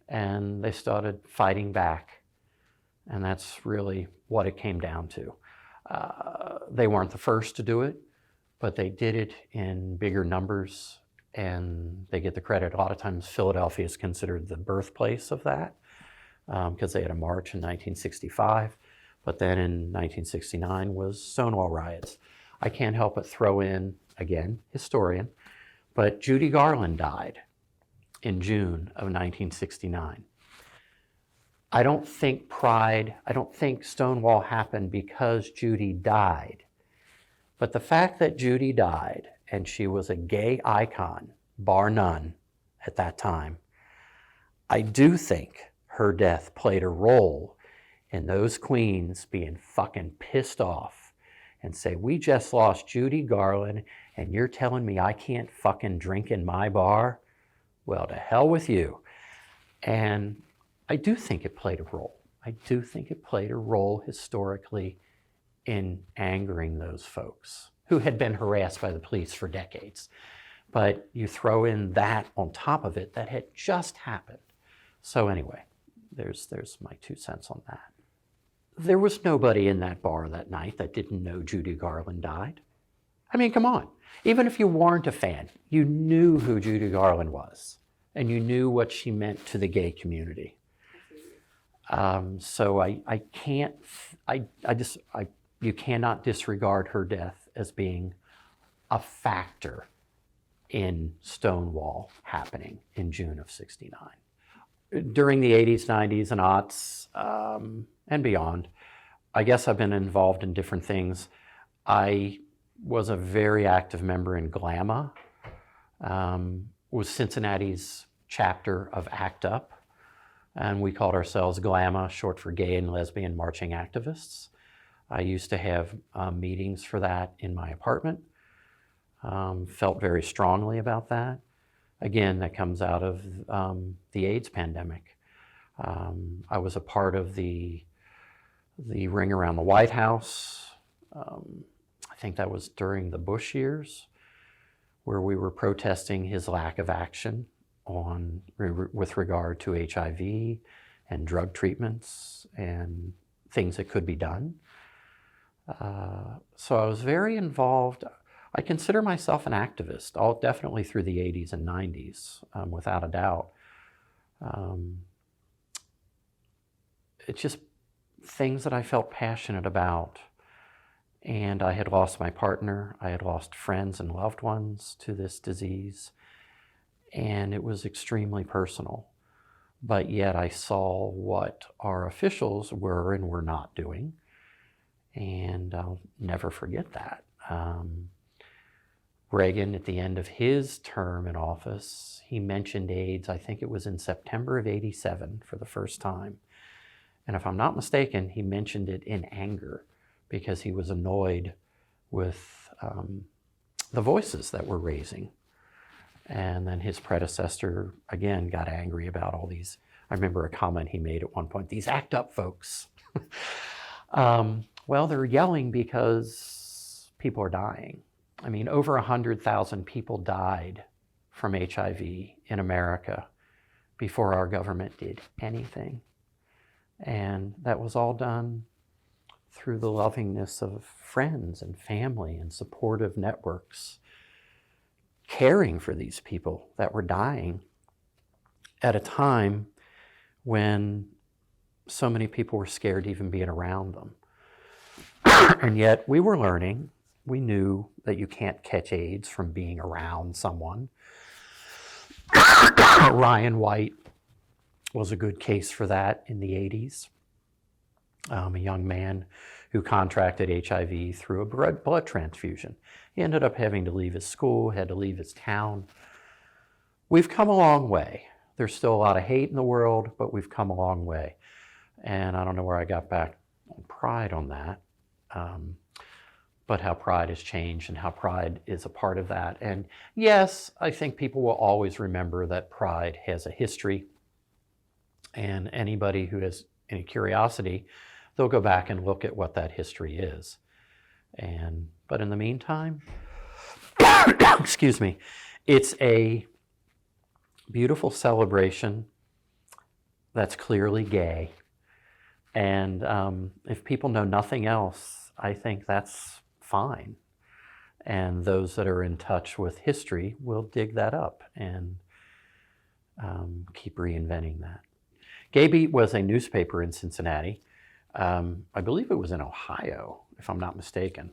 and they started fighting back. And that's really what it came down to. They weren't the first to do it, but they did it in bigger numbers and they get the credit. A lot of times Philadelphia is considered the birthplace of that because they had a march in 1965, but then in 1969 was Stonewall riots. I can't help but throw in, again, historian, but Judy Garland died in June of 1969. I don't think Stonewall happened because Judy died. But the fact that Judy died, and she was a gay icon, bar none, at that time, I do think her death played a role in those queens being fucking pissed off and say, we just lost Judy Garland, and you're telling me I can't fucking drink in my bar? Well, to hell with you. And I do think it played a role. I do think it played a role historically in angering those folks who had been harassed by the police for decades. But you throw in that on top of it that had just happened. So anyway, there's my 2 cents on that. There was nobody in that bar that night that didn't know Judy Garland died. I mean, come on. Even if you weren't a fan, you knew who Judy Garland was, and you knew what she meant to the gay community. So you cannot disregard her death as being a factor in Stonewall happening in June of '69. During the 80s, 90s, and aughts, and beyond, I guess I've been involved in different things. I was a very active member in GLAMA, was Cincinnati's chapter of ACT UP, and we called ourselves GLAMA, short for Gay and Lesbian Marching Activists. I used to have meetings for that in my apartment, felt very strongly about that. Again, that comes out of the AIDS pandemic. I was a part of the ring around the White House. I think that was during the Bush years, where we were protesting his lack of action with regard to HIV and drug treatments and things that could be done. So I was very involved. I consider myself an activist, definitely through the 80s and 90s, without a doubt. It's just things that I felt passionate about. And I had lost my partner. I had lost friends and loved ones to this disease. And it was extremely personal. But yet I saw what our officials were and were not doing. And I'll never forget that. Reagan, at the end of his term in office, he mentioned AIDS, I think it was in September of '87 for the first time. And if I'm not mistaken, he mentioned it in anger because he was annoyed with the voices that were raising. And then his predecessor, again, got angry about all these. I remember a comment he made at one point, these ACT UP folks. Well, they're yelling because people are dying. I mean, over 100,000 people died from HIV in America before our government did anything. And that was all done through the lovingness of friends and family and supportive networks, caring for these people that were dying at a time when so many people were scared even being around them. And yet we were learning. We knew that you can't catch AIDS from being around someone. Ryan White was a good case for that in the 80s. A young man who contracted HIV through a blood transfusion. He ended up having to leave his school, had to leave his town. We've come a long way. There's still a lot of hate in the world, but we've come a long way. And I don't know where I got back on pride on that, but how pride has changed and how pride is a part of that. And yes, I think people will always remember that pride has a history. And anybody who has any curiosity, they'll go back and look at what that history is. But in the meantime, excuse me, it's a beautiful celebration that's clearly gay. And if people know nothing else, I think that's fine. And those that are in touch with history will dig that up and keep reinventing that. Gay Beat was a newspaper in Cincinnati. I believe it was in Ohio, if I'm not mistaken.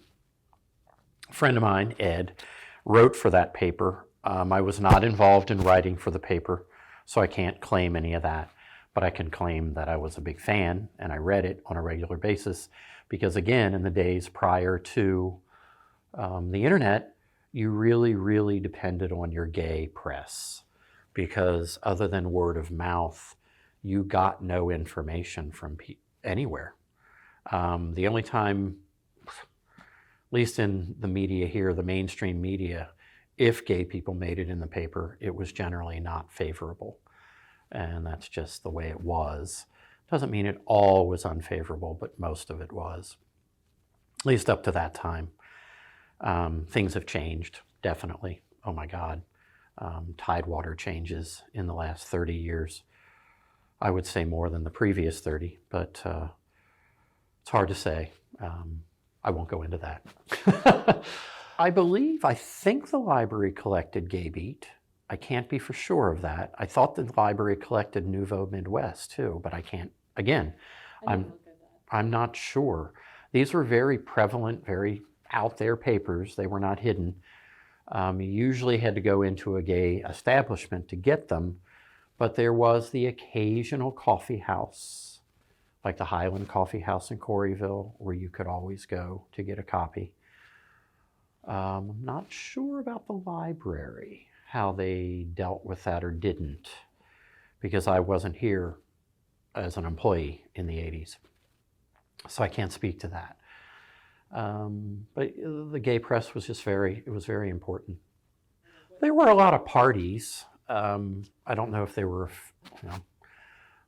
A friend of mine, Ed, wrote for that paper. I was not involved in writing for the paper, so I can't claim any of that. But I can claim that I was a big fan and I read it on a regular basis because, again, in the days prior to the internet, you really, really depended on your gay press because other than word of mouth, you got no information from anywhere. The only time, at least in the media here, the mainstream media, if gay people made it in the paper, it was generally not favorable. And that's just the way it was. Doesn't mean it all was unfavorable, but most of it was, at least up to that time. Things have changed, definitely. Oh my God. Tidewater changes in the last 30 years. I would say more than the previous 30, but it's hard to say. I won't go into that. I think the library collected Gay Beat. I can't be for sure of that. I thought the library collected Nouveau Midwest too, but I can't. Again, I'm not sure. These were very prevalent, very out there papers. They were not hidden. You usually had to go into a gay establishment to get them, but there was the occasional coffee house, like the Highland Coffee House in Corryville, where you could always go to get a copy. I'm not sure about the library, how they dealt with that or didn't, because I wasn't here as an employee in the 80s. So I can't speak to that. But the gay press was just very important. There were a lot of parties. I don't know if there were,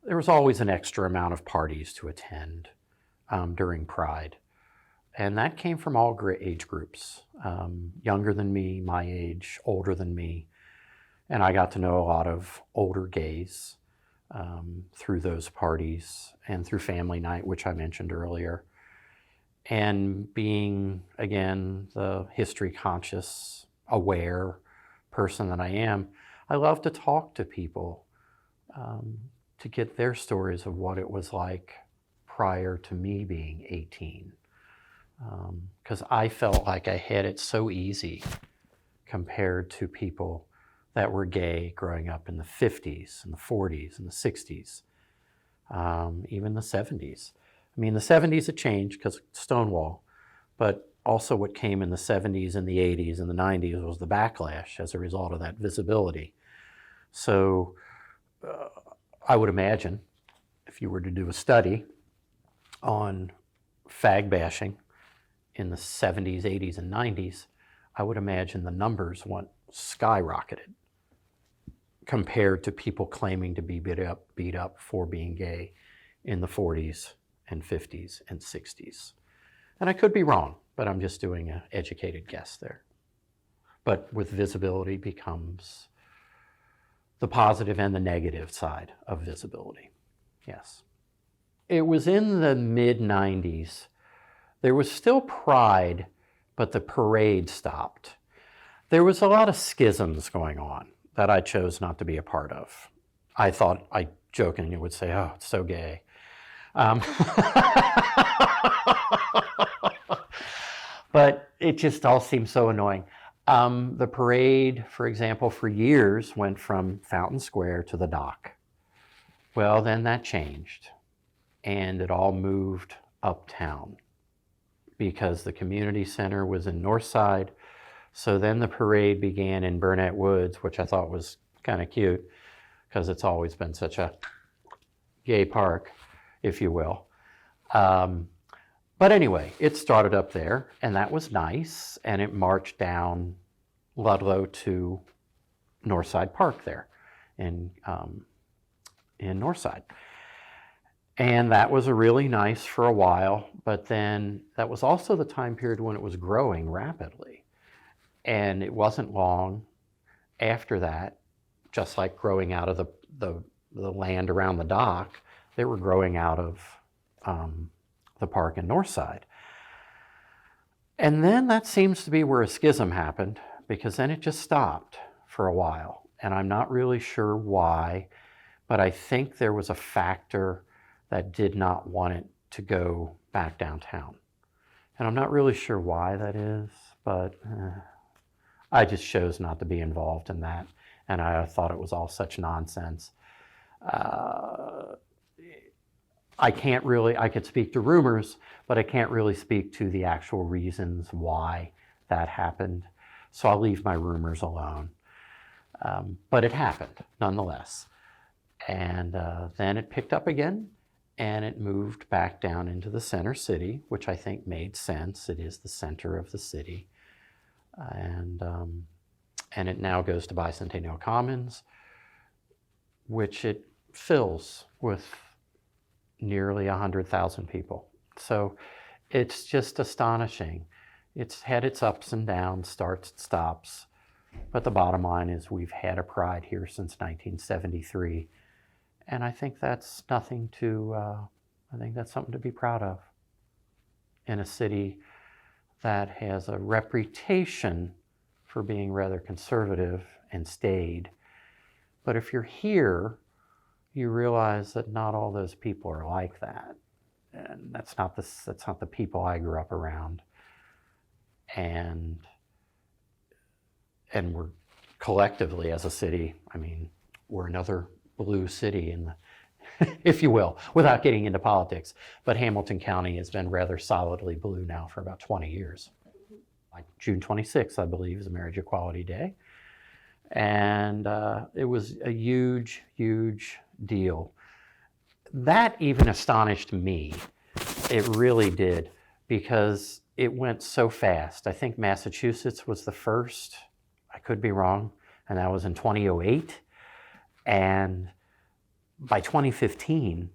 there was always an extra amount of parties to attend during Pride. And that came from all age groups, younger than me, my age, older than me. And I got to know a lot of older gays through those parties and through family night, which I mentioned earlier. And being, again, the history conscious, aware person that I am, I love to talk to people to get their stories of what it was like prior to me being 18. Because I felt like I had it so easy compared to people that were gay growing up in the 50s and the 40s and the 60s, even the 70s. I mean, the 70s it changed because of Stonewall, but also what came in the 70s and the 80s and the 90s was the backlash as a result of that visibility. So I would imagine if you were to do a study on fag bashing in the 70s, 80s, and 90s, I would imagine the numbers went skyrocketed compared to people claiming to be beat up for being gay in the 40s and 50s and 60s. And I could be wrong, but I'm just doing an educated guess there. But with visibility becomes the positive and the negative side of visibility. Yes. It was in the mid-90s. There was still Pride, but the parade stopped. There was a lot of schisms going on that I chose not to be a part of. I thought, I jokingly would say, oh, it's so gay. Um, but it just all seems so annoying. The parade, for example, for years went from Fountain Square to the dock. Well, then that changed, and it all moved uptown because the community center was in Northside. So then the parade began in Burnett Woods, which I thought was kind of cute because it's always been such a gay park, if you will. But anyway, it started up there, and that was nice, and it marched down Ludlow to Northside Park there in Northside. And that was really nice for a while, but then that was also the time period when it was growing rapidly. And it wasn't long after that, just like growing out of the land around the dock, they were growing out of the park in Northside. And then that seems to be where a schism happened, because then it just stopped for a while. And I'm not really sure why, but I think there was a factor that did not want it to go back downtown. And I'm not really sure why that is, but I just chose not to be involved in that. And I thought it was all such nonsense. I could speak to rumors, but I can't really speak to the actual reasons why that happened. So I'll leave my rumors alone. But it happened nonetheless. And then it picked up again, and it moved back down into the center city, which I think made sense. It is the center of the city. And it now goes to Bicentennial Commons, which it fills with nearly 100,000 people. So it's just astonishing. It's had its ups and downs, starts and stops. But the bottom line is we've had a pride here since 1973. And I think that's something to be proud of in a city that has a reputation for being rather conservative and staid. But if you're here, you realize that not all those people are like that. And that's not the people I grew up around. And we're collectively as a city, I mean, we're another blue city in the, if you will, without getting into politics. But Hamilton County has been rather solidly blue now for about 20 years. Like June 26th, I believe, is a Marriage Equality Day. And it was a huge, huge deal. That even astonished me. It really did, because it went so fast. I think Massachusetts was the first, I could be wrong, and that was in 2008. And by 2015,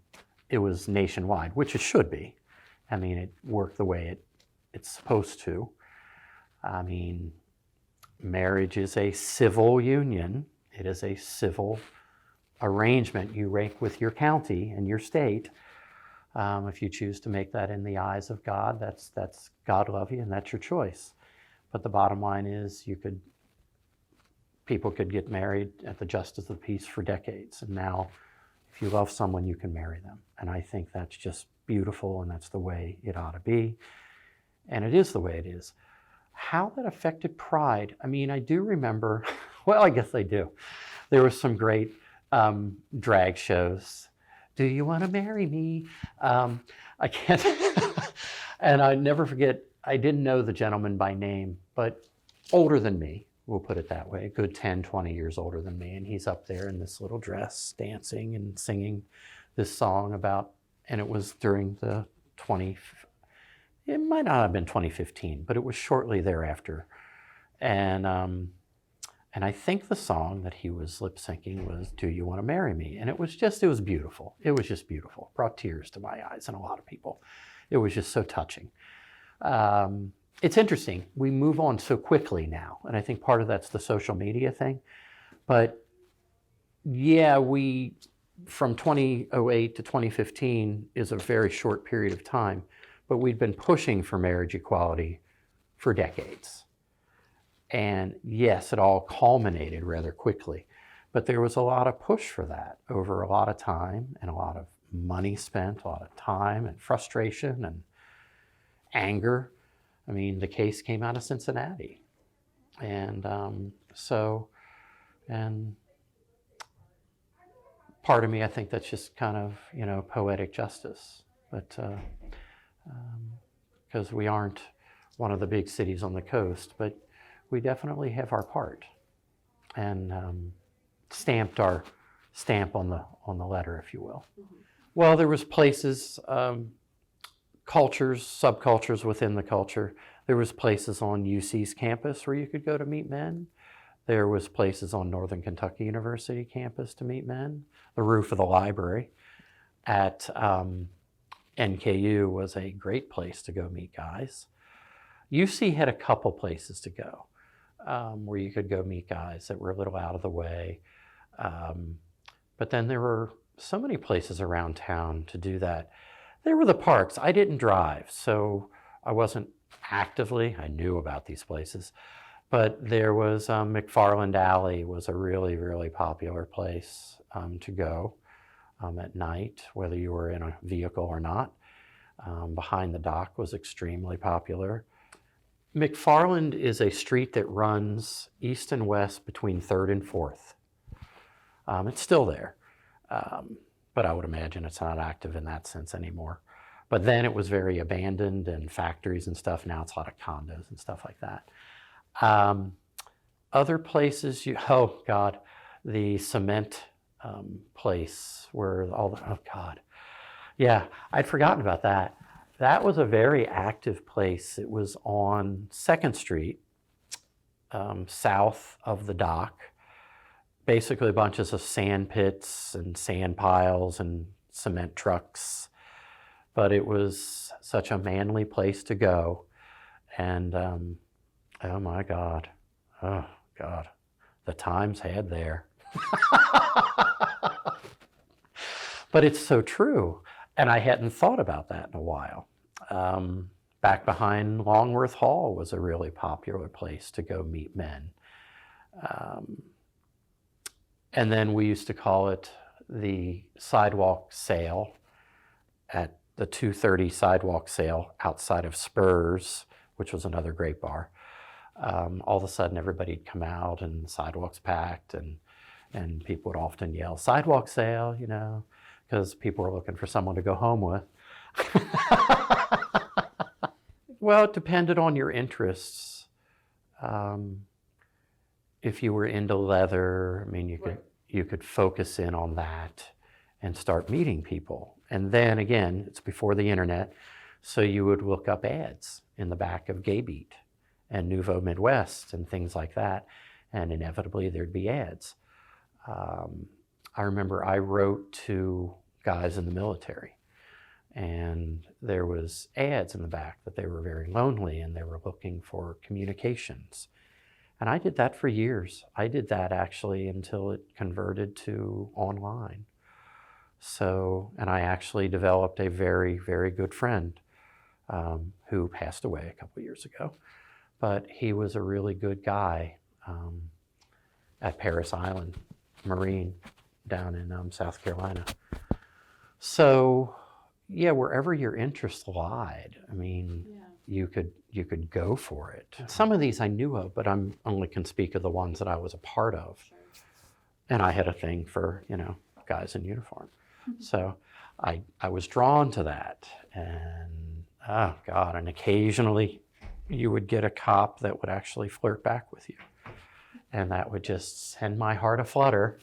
it was nationwide, which it should be. I mean, it worked the way it's supposed to. I mean, marriage is a civil union. It is a civil arrangement you make with your county and your state. If you choose to make that in the eyes of God, that's God love you, and that's your choice. But the bottom line is people could get married at the Justice of the Peace for decades. And now, if you love someone, you can marry them. And I think that's just beautiful, and that's the way it ought to be. And it is the way it is. How that affected pride, I mean, I do remember, well, I guess I do. There were some great drag shows. Do you want to marry me? I can't, and I never forget, I didn't know the gentleman by name, but older than me, we'll put it that way, a good 10, 20 years older than me. And he's up there in this little dress, dancing and singing this song about, and it was during the it might not have been 2015, but it was shortly thereafter. And I think the song that he was lip syncing was Do You Want to Marry Me? And it was beautiful. It was just beautiful. Brought tears to my eyes and a lot of people. It was just so touching. It's interesting. We move on so quickly now. And I think part of that's the social media thing. But yeah, from 2008 to 2015 is a very short period of time. But we'd been pushing for marriage equality for decades. And yes, it all culminated rather quickly. But there was a lot of push for that over a lot of time and a lot of money spent, a lot of time and frustration and anger. I mean, the case came out of Cincinnati. And and part of me, I think that's just kind of, poetic justice. But because we aren't one of the big cities on the coast, but we definitely have our part and stamped our stamp on the letter, if you will. Mm-hmm. Well, there was places, cultures, subcultures within the culture. There was places on UC's campus where you could go to meet men. There was places on Northern Kentucky University campus to meet men. The roof of the library at NKU was a great place to go meet guys. UC had a couple places to go where you could go meet guys that were a little out of the way. But then there were so many places around town to do that. There were the parks. I didn't drive, so I wasn't actively, I knew about these places. But there was McFarland Alley was a really, really popular place to go at night, whether you were in a vehicle or not. Behind the dock was extremely popular. McFarland is a street that runs east and west between 3rd and 4th. It's still there, but I would imagine it's not active in that sense anymore. But then it was very abandoned and factories and stuff. Now it's a lot of condos and stuff like that. Other places, the cement place where I'd forgotten about that. That was a very active place. It was on 2nd Street, south of the dock. Basically bunches of sand pits and sand piles and cement trucks. But it was such a manly place to go. And oh my God, the times had there. But it's so true. And I hadn't thought about that in a while. Back behind Longworth Hall was a really popular place to go meet men. And then we used to call it the sidewalk sale at the 2:30 sidewalk sale outside of Spurs, which was another great bar. All of a sudden everybody'd come out and the sidewalks packed and people would often yell, sidewalk sale, because people were looking for someone to go home with. Well, it depended on your interests. If you were into leather, you could focus in on that and start meeting people. And then again, it's before the internet, so you would look up ads in the back of Gay Beat and Nouveau Midwest and things like that, and inevitably there'd be ads. I remember I wrote to guys in the military, and there was ads in the back that they were very lonely and they were looking for communications. And I did that for years. I did that actually until it converted to online. So, and I actually developed a very, very good friend who passed away a couple years ago. But he was a really good guy at Paris Island Marine down in South Carolina. So, yeah, wherever your interest lied, you could go for it. Some of these I knew of, but I only can speak of the ones that I was a part of. Sure. And I had a thing for, guys in uniform. Mm-hmm. So I was drawn to that. And, and occasionally you would get a cop that would actually flirt back with you. And that would just send my heart aflutter.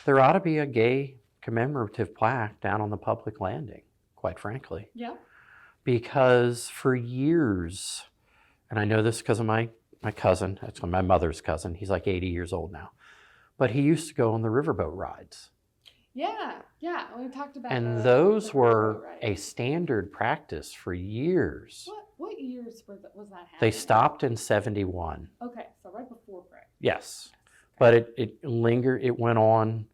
There ought to be a gay commemorative plaque down on the public landing, quite frankly. Yeah. Because for years, and I know this because of my cousin, that's my mother's cousin, he's like 80 years old now, but he used to go on the riverboat rides. Yeah, we talked about and those were a standard practice for years. What years was that happening? They stopped in 71. Okay, so right before Pride. Yes, but it lingered, it went on.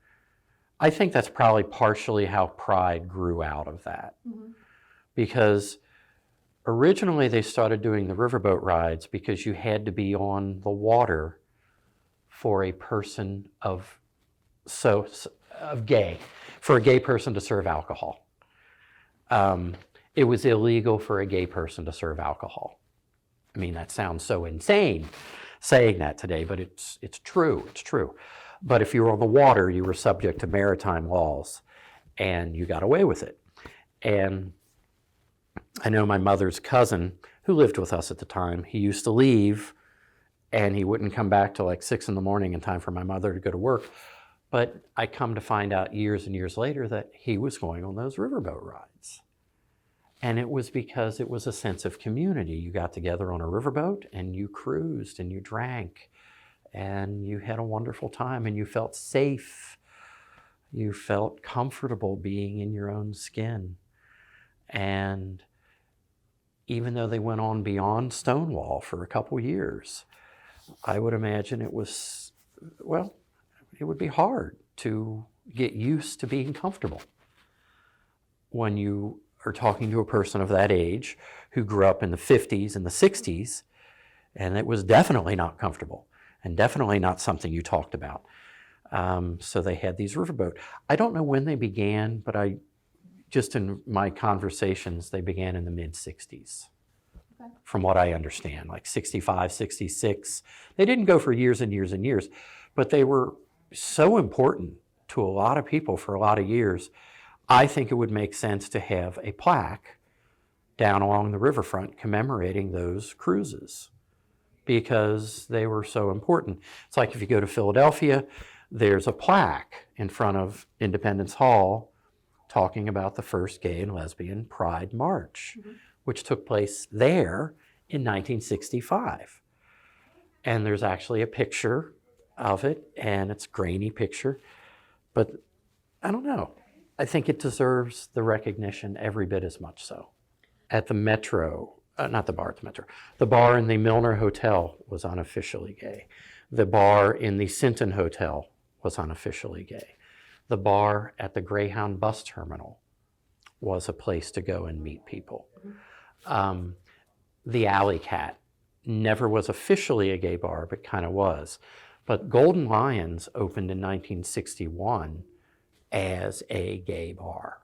I think that's probably partially how Pride grew out of that. Mm-hmm. Because originally they started doing the riverboat rides because you had to be on the water for a person of of gay, for a gay person to serve alcohol. It was illegal for a gay person to serve alcohol. I mean, that sounds so insane saying that today, but it's true, it's true. But if you were on the water, you were subject to maritime laws, and you got away with it. And I know my mother's cousin, who lived with us at the time, he used to leave, and he wouldn't come back till like 6 a.m. in time for my mother to go to work. But I come to find out years and years later that he was going on those riverboat rides. And it was because it was a sense of community. You got together on a riverboat and you cruised and you drank and you had a wonderful time and you felt safe. You felt comfortable being in your own skin. And even though they went on beyond Stonewall for a couple years, I would imagine it was, well, it would be hard to get used to being comfortable when you are talking to a person of that age who grew up in the 50s and the 60s, and it was definitely not comfortable and definitely not something you talked about. So they had these riverboat. I don't know when they began, but just in my conversations, they began in the mid-60s. Okay. From what I understand, like 65, 66. They didn't go for years and years and years, but they were so important to a lot of people for a lot of years. I think it would make sense to have a plaque down along the riverfront commemorating those cruises because they were so important. It's like if you go to Philadelphia, there's a plaque in front of Independence Hall talking about the first gay and lesbian Pride March, which took place there in 1965. And there's actually a picture of it, and it's a grainy picture, but I don't know. I think it deserves the recognition every bit as much so. At the Metro, not the bar at the Metro, the bar in the Milner Hotel was unofficially gay. The bar in the Sinton Hotel was unofficially gay. The bar at the Greyhound bus terminal was a place to go and meet people. The Alley Cat never was officially a gay bar, but kind of was. But Golden Lions opened in 1961 as a gay bar.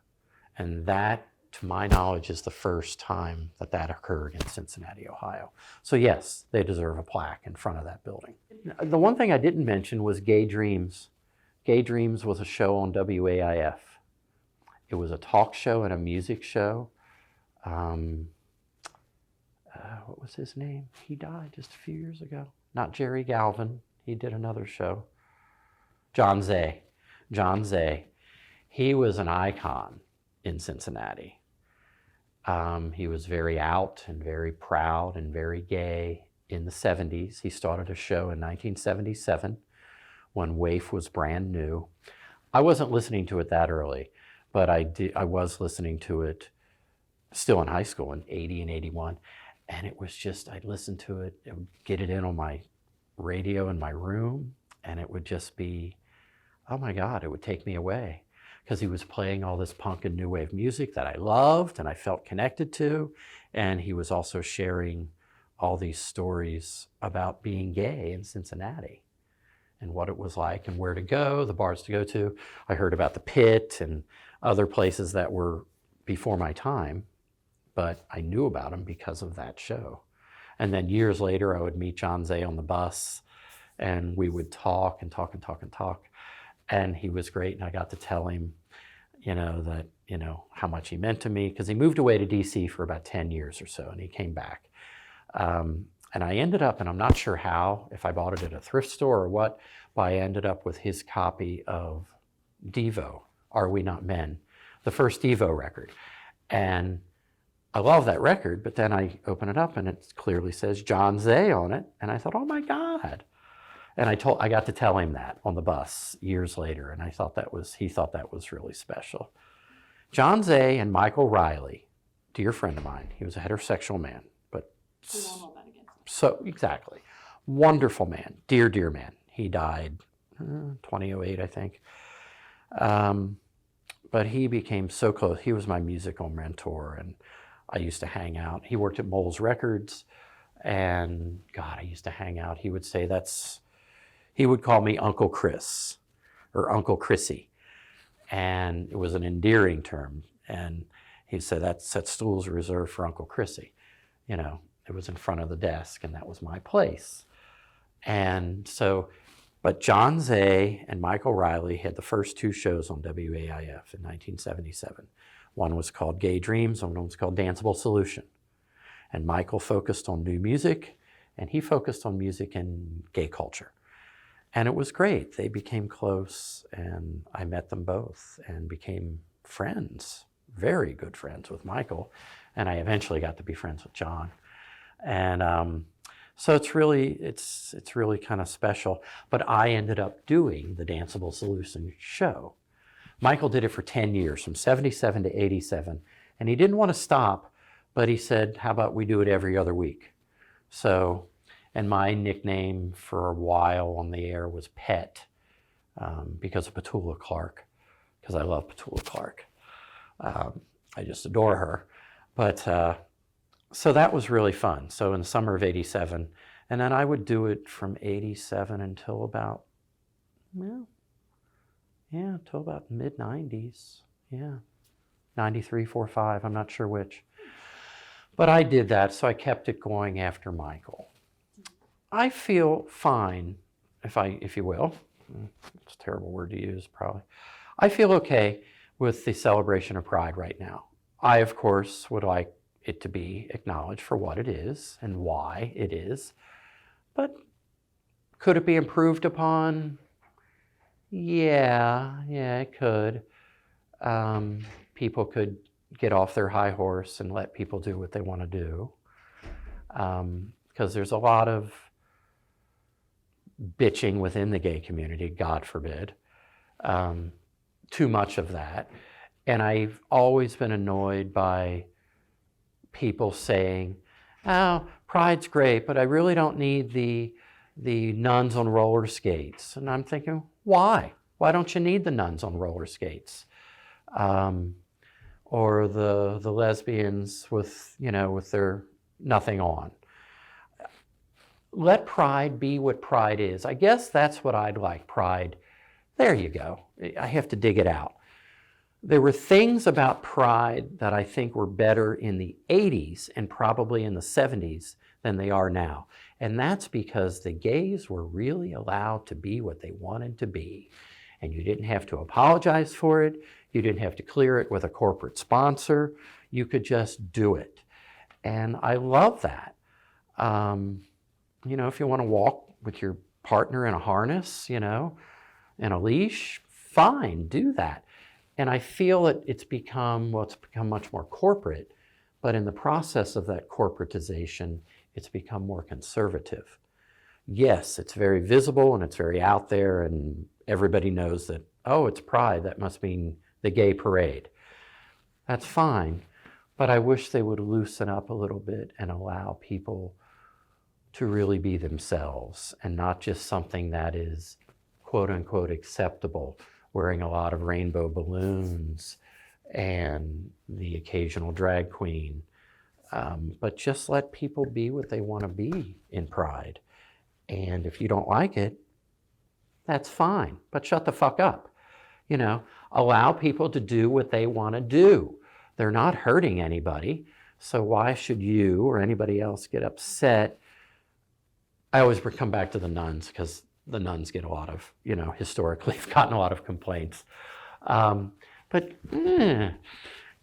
And that, to my knowledge, is the first time that that occurred in Cincinnati, Ohio. So yes, they deserve a plaque in front of that building. The one thing I didn't mention was Gay Dreams. Gay Dreams was a show on WAIF. It was a talk show and a music show. What was his name? He died just a few years ago. Not Jerry Galvin. He did another show. John Zay. John Zay. He was an icon in Cincinnati. He was very out and very proud and very gay in the 70s. He started a show in 1977 when WAIF was brand new. I wasn't listening to it that early, but I was listening to it still in high school in 80 and 81. And it was just, I'd listen to it, I would get it in on my radio in my room, and it would just be, oh my God, it would take me away. Because he was playing all this punk and new wave music that I loved and I felt connected to. And he was also sharing all these stories about being gay in Cincinnati and what it was like and where to go, the bars to go to. I heard about the Pit and other places that were before my time, but I knew about them because of that show. And then years later, I would meet John Zay on the bus and we would talk and talk and talk and talk. And he was great, and I got to tell him, that, how much he meant to me, because he moved away to DC for about 10 years or so, and he came back. And I ended up, and I'm not sure how, if I bought it at a thrift store or what, but I ended up with his copy of Devo, Are We Not Men, the first Devo record. And I love that record, but then I open it up, and it clearly says John Zay on it, and I thought, oh my God. And I got to tell him that on the bus years later, and he thought that was really special. John Zay and Michael Riley, dear friend of mine. He was a heterosexual man, but We won't hold that against him. so exactly, wonderful man, dear man. He died 2008, I think. But he became so close. He was my musical mentor, and I used to hang out. He worked at Mole's Records, and God, I used to hang out. He would say he would call me Uncle Chris or Uncle Chrissy And it was an endearing term. And he said, that stool's reserved for Uncle Chrissy. You know, it was in front of the desk, and that was my place. And so, but John Zay and Michael Riley had the first two shows on WAIF in 1977. One was called Gay Dreams, and one was called Danceable Solution. And Michael focused on new music, and he focused on music and gay culture. And it was great. They became close, and I met them both and became friends, very good friends with Michael. And I eventually got to be friends with John. And so it's really kind of special. But I ended up doing the Danceable Solution show. Michael did it for 10 years, from 77 to 87. And he didn't want to stop, but he said, how about we do it every other week? So, and my nickname for a while on the air was Pet, because of Petula Clark, because I love Petula Clark. I just adore her. But so that was really fun. So in the summer of 87, and then I would do it from 87 until about, until about mid-90s. Yeah, 93, 4, 5, I'm not sure which. But I did that, so I kept it going after Michael. I feel fine, if you will. It's a terrible word to use, probably. I feel okay with the celebration of Pride right now. I, of course, would like it to be acknowledged for what it is and why it is. But could it be improved upon? Yeah, it could. People could get off their high horse and let people do what they want to do. Because there's a lot of bitching within the gay community, God forbid. Too much of that. And I've always been annoyed by people saying, oh, Pride's great, but I really don't need the nuns on roller skates. And I'm thinking, why? Why don't you need the nuns on roller skates? Or the lesbians with their nothing on. Let Pride be what Pride is. I guess that's what I'd like, Pride. There you go. I have to dig it out. There were things about Pride that I think were better in the 80s and probably in the 70s than they are now. And that's because the gays were really allowed to be what they wanted to be. And you didn't have to apologize for it. You didn't have to clear it with a corporate sponsor. You could just do it. And I love that. If you want to walk with your partner in a harness, and a leash, fine, do that. And I feel that it's become much more corporate, but in the process of that corporatization, it's become more conservative. Yes, it's very visible and it's very out there, and everybody knows that, oh, it's Pride, that must mean the gay parade. That's fine, but I wish they would loosen up a little bit and allow people to really be themselves and not just something that is quote unquote acceptable, wearing a lot of rainbow balloons and the occasional drag queen. But just let people be what they want to be in Pride. And if you don't like it, that's fine, but shut the fuck up. Allow people to do what they want to do. They're not hurting anybody, so why should you or anybody else get upset? I always come back to the nuns because the nuns get a lot of, historically have gotten a lot of complaints. But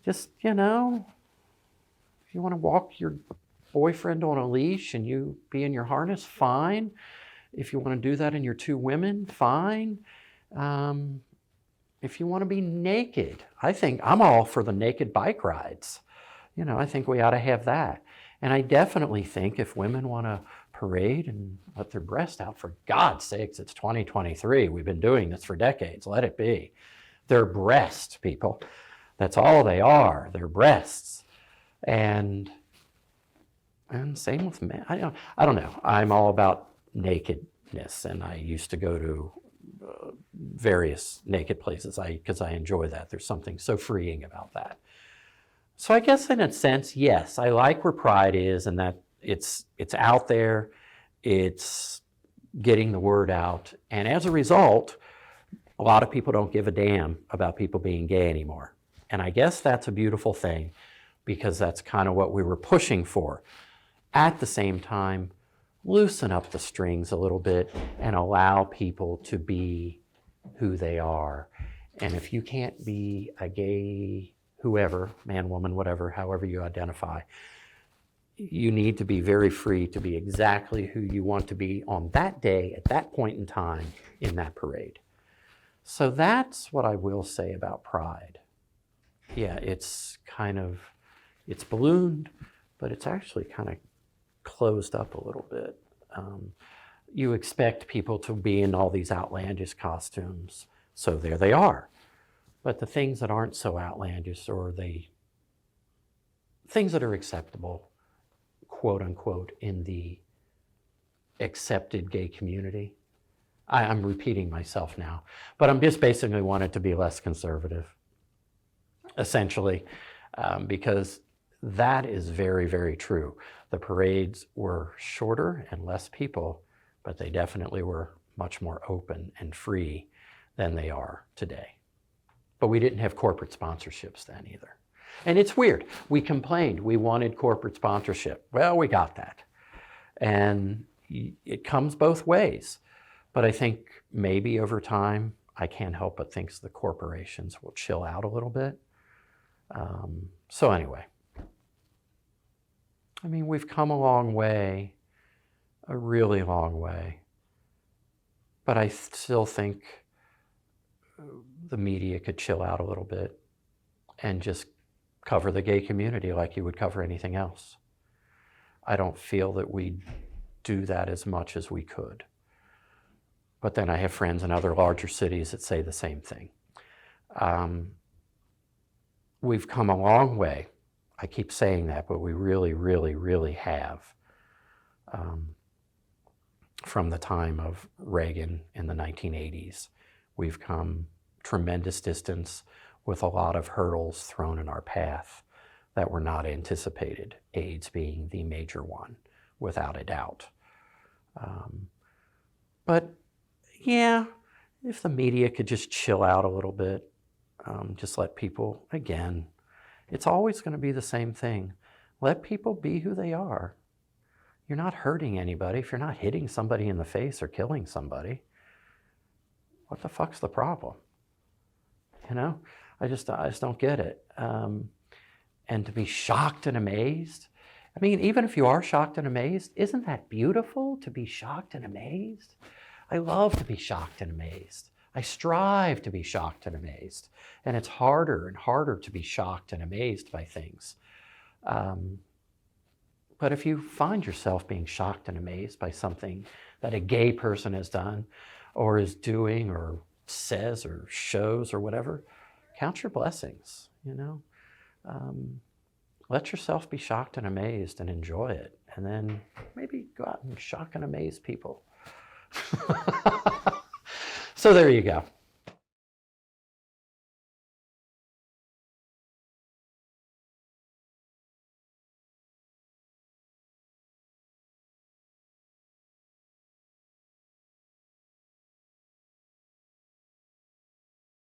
just, if you want to walk your boyfriend on a leash and you be in your harness, fine. If you want to do that and you're two women, fine. If you want to be naked, I think I'm all for the naked bike rides. I think we ought to have that. And I definitely think if women want to parade and let their breast out, for God's sakes, it's 2023. We've been doing this for decades. Let it be. They're breasts, people. That's all they are. They're breasts. And same with men. I don't know. I'm all about nakedness, and I used to go to various naked places because I enjoy that. There's something so freeing about that. So I guess in a sense, yes, I like where Pride is, and that it's out there, it's getting the word out, and as a result, A lot of people don't give a damn about people being gay anymore. And I guess that's a beautiful thing, because that's kind of what we were pushing for. At the same time, loosen up the strings a little bit and allow people to be who they are. And if you can't be a gay whoever, man, woman, whatever, however you identify, you need to be very free to be exactly who you want to be on that day, at that point in time, in that parade. So that's what I will say about Pride. Yeah, it's ballooned, but it's actually kind of closed up a little bit. You expect people to be in all these outlandish costumes, so there they are. But the things that aren't so outlandish, or things that are acceptable, quote unquote, in the accepted gay community. I'm repeating myself now, but I'm just basically wanted to be less conservative, essentially, because that is very, very true. The parades were shorter and less people, but they definitely were much more open and free than they are today. But we didn't have corporate sponsorships then either. And it's weird. We complained. We wanted corporate sponsorship. Well, we got that. And it comes both ways. But I think maybe over time, I can't help but think the corporations will chill out a little bit. So anyway, I mean, we've come a long way, a really long way. But I still think the media could chill out a little bit and just cover the gay community like you would cover anything else. I don't feel that we do that as much as we could. But then I have friends in other larger cities that say the same thing. We've come a long way. I keep saying that, but we really, really, really have. From the time of Reagan in the 1980s, we've come tremendous distance with a lot of hurdles thrown in our path that were not anticipated, AIDS being the major one, without a doubt. But yeah, if the media could just chill out a little bit, just let people, again, it's always going to be the same thing. Let people be who they are. You're not hurting anybody if you're not hitting somebody in the face or killing somebody. What the fuck's the problem? You know, I just don't get it. And to be shocked and amazed. I mean, even if you are shocked and amazed, isn't that beautiful to be shocked and amazed? I love to be shocked and amazed. I strive to be shocked and amazed. And it's harder and harder to be shocked and amazed by things. But if you find yourself being shocked and amazed by something that a gay person has done or is doing or says or shows or whatever, count your blessings, you know. Let yourself be shocked and amazed and enjoy it. And then maybe go out and shock and amaze people. So there you go.